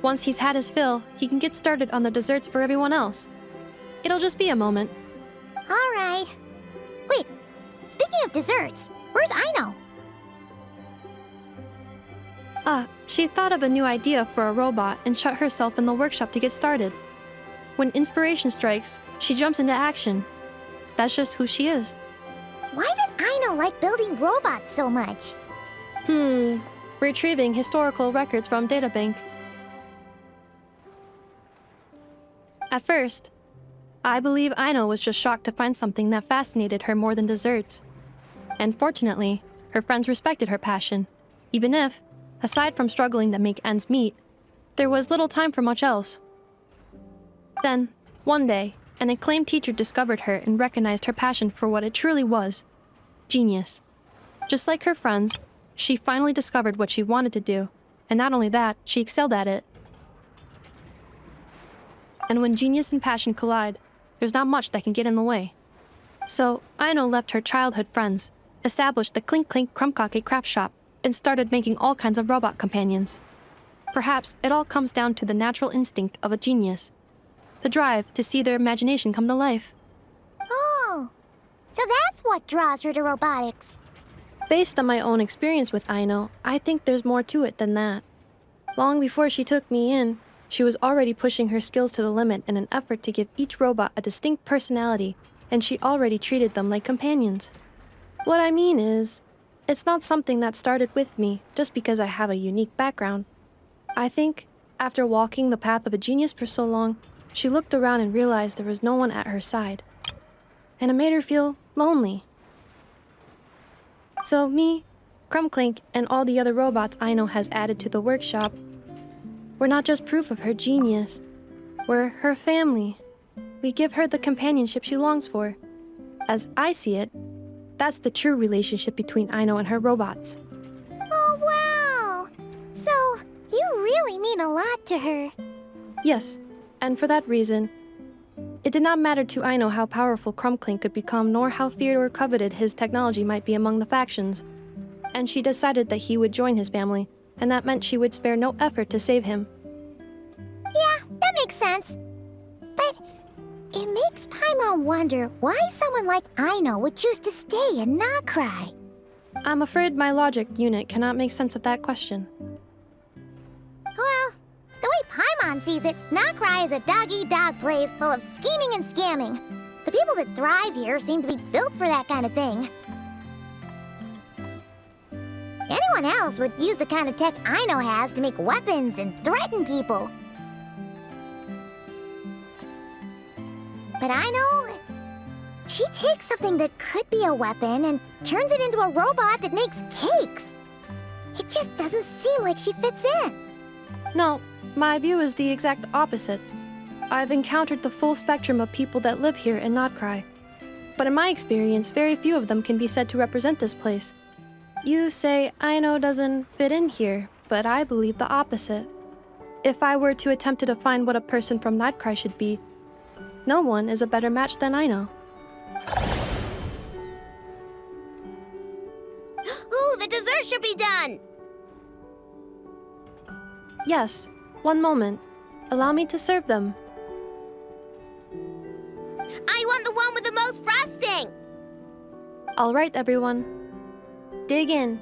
Once he's had his fill, he can get started on the desserts for everyone else. It'll just be a moment.
All right. Wait, speaking of desserts, where's Aino?
She thought of a new idea for a robot and shut herself in the workshop to get started. When inspiration strikes, she jumps into action. That's just who she is.
Why does Aino like building robots so much?
Retrieving historical records from databank. At first, I believe Aino was just shocked to find something that fascinated her more than desserts. And fortunately, her friends respected her passion, even if, aside from struggling to make ends meet, there was little time for much else. Then, one day, an acclaimed teacher discovered her and recognized her passion for what it truly was: genius. Just like her friends, she finally discovered what she wanted to do, and not only that, she excelled at it. And when genius and passion collide, there's not much that can get in the way. So, Aino left her childhood friends, established the Krumkake craft shop, and started making all kinds of robot companions. Perhaps it all comes down to the natural instinct of a genius. The drive to see their imagination come to life.
Oh, so that's what draws her to robotics.
Based on my own experience with Aino, I think there's more to it than that. Long before she took me in, she was already pushing her skills to the limit in an effort to give each robot a distinct personality, and she already treated them like companions. What I mean is, it's not something that started with me just because I have a unique background. I think, after walking the path of a genius for so long, she looked around and realized there was no one at her side. And it made her feel lonely. So me, Crumbclink, and all the other robots Aino has added to the workshop, we're not just proof of her genius. We're her family. We give her the companionship she longs for. As I see it, that's the true relationship between Aino and her robots.
Oh, wow! So, you really mean a lot to her.
Yes, and for that reason, it did not matter to Aino how powerful Crumbclink could become, nor how feared or coveted his technology might be among the factions. And she decided that he would join his family, and that meant she would spare no effort to save him.
Yeah, that makes sense. But it makes Paimon wonder why someone like Aino would choose to stay in Nocrai.
I'm afraid my logic unit cannot make sense of that question.
Well, the way Paimon sees it, Nocrai is a dog-eat-dog place full of scheming and scamming. The people that thrive here seem to be built for that kind of thing. Anyone else would use the kind of tech Aino has to make weapons and threaten people. But Aino, she takes something that could be a weapon and turns it into a robot that makes cakes. It just doesn't seem like she fits in.
No, my view is the exact opposite. I've encountered the full spectrum of people that live here in Nocrai. But in my experience, very few of them can be said to represent this place. You say Aino doesn't fit in here, but I believe the opposite. If I were to attempt to define what a person from Nocrai should be, no one is a better match than Aino.
Ooh, the dessert should be done!
Yes, one moment. Allow me to serve them.
I want the one with the most frosting!
All right, everyone. Dig in.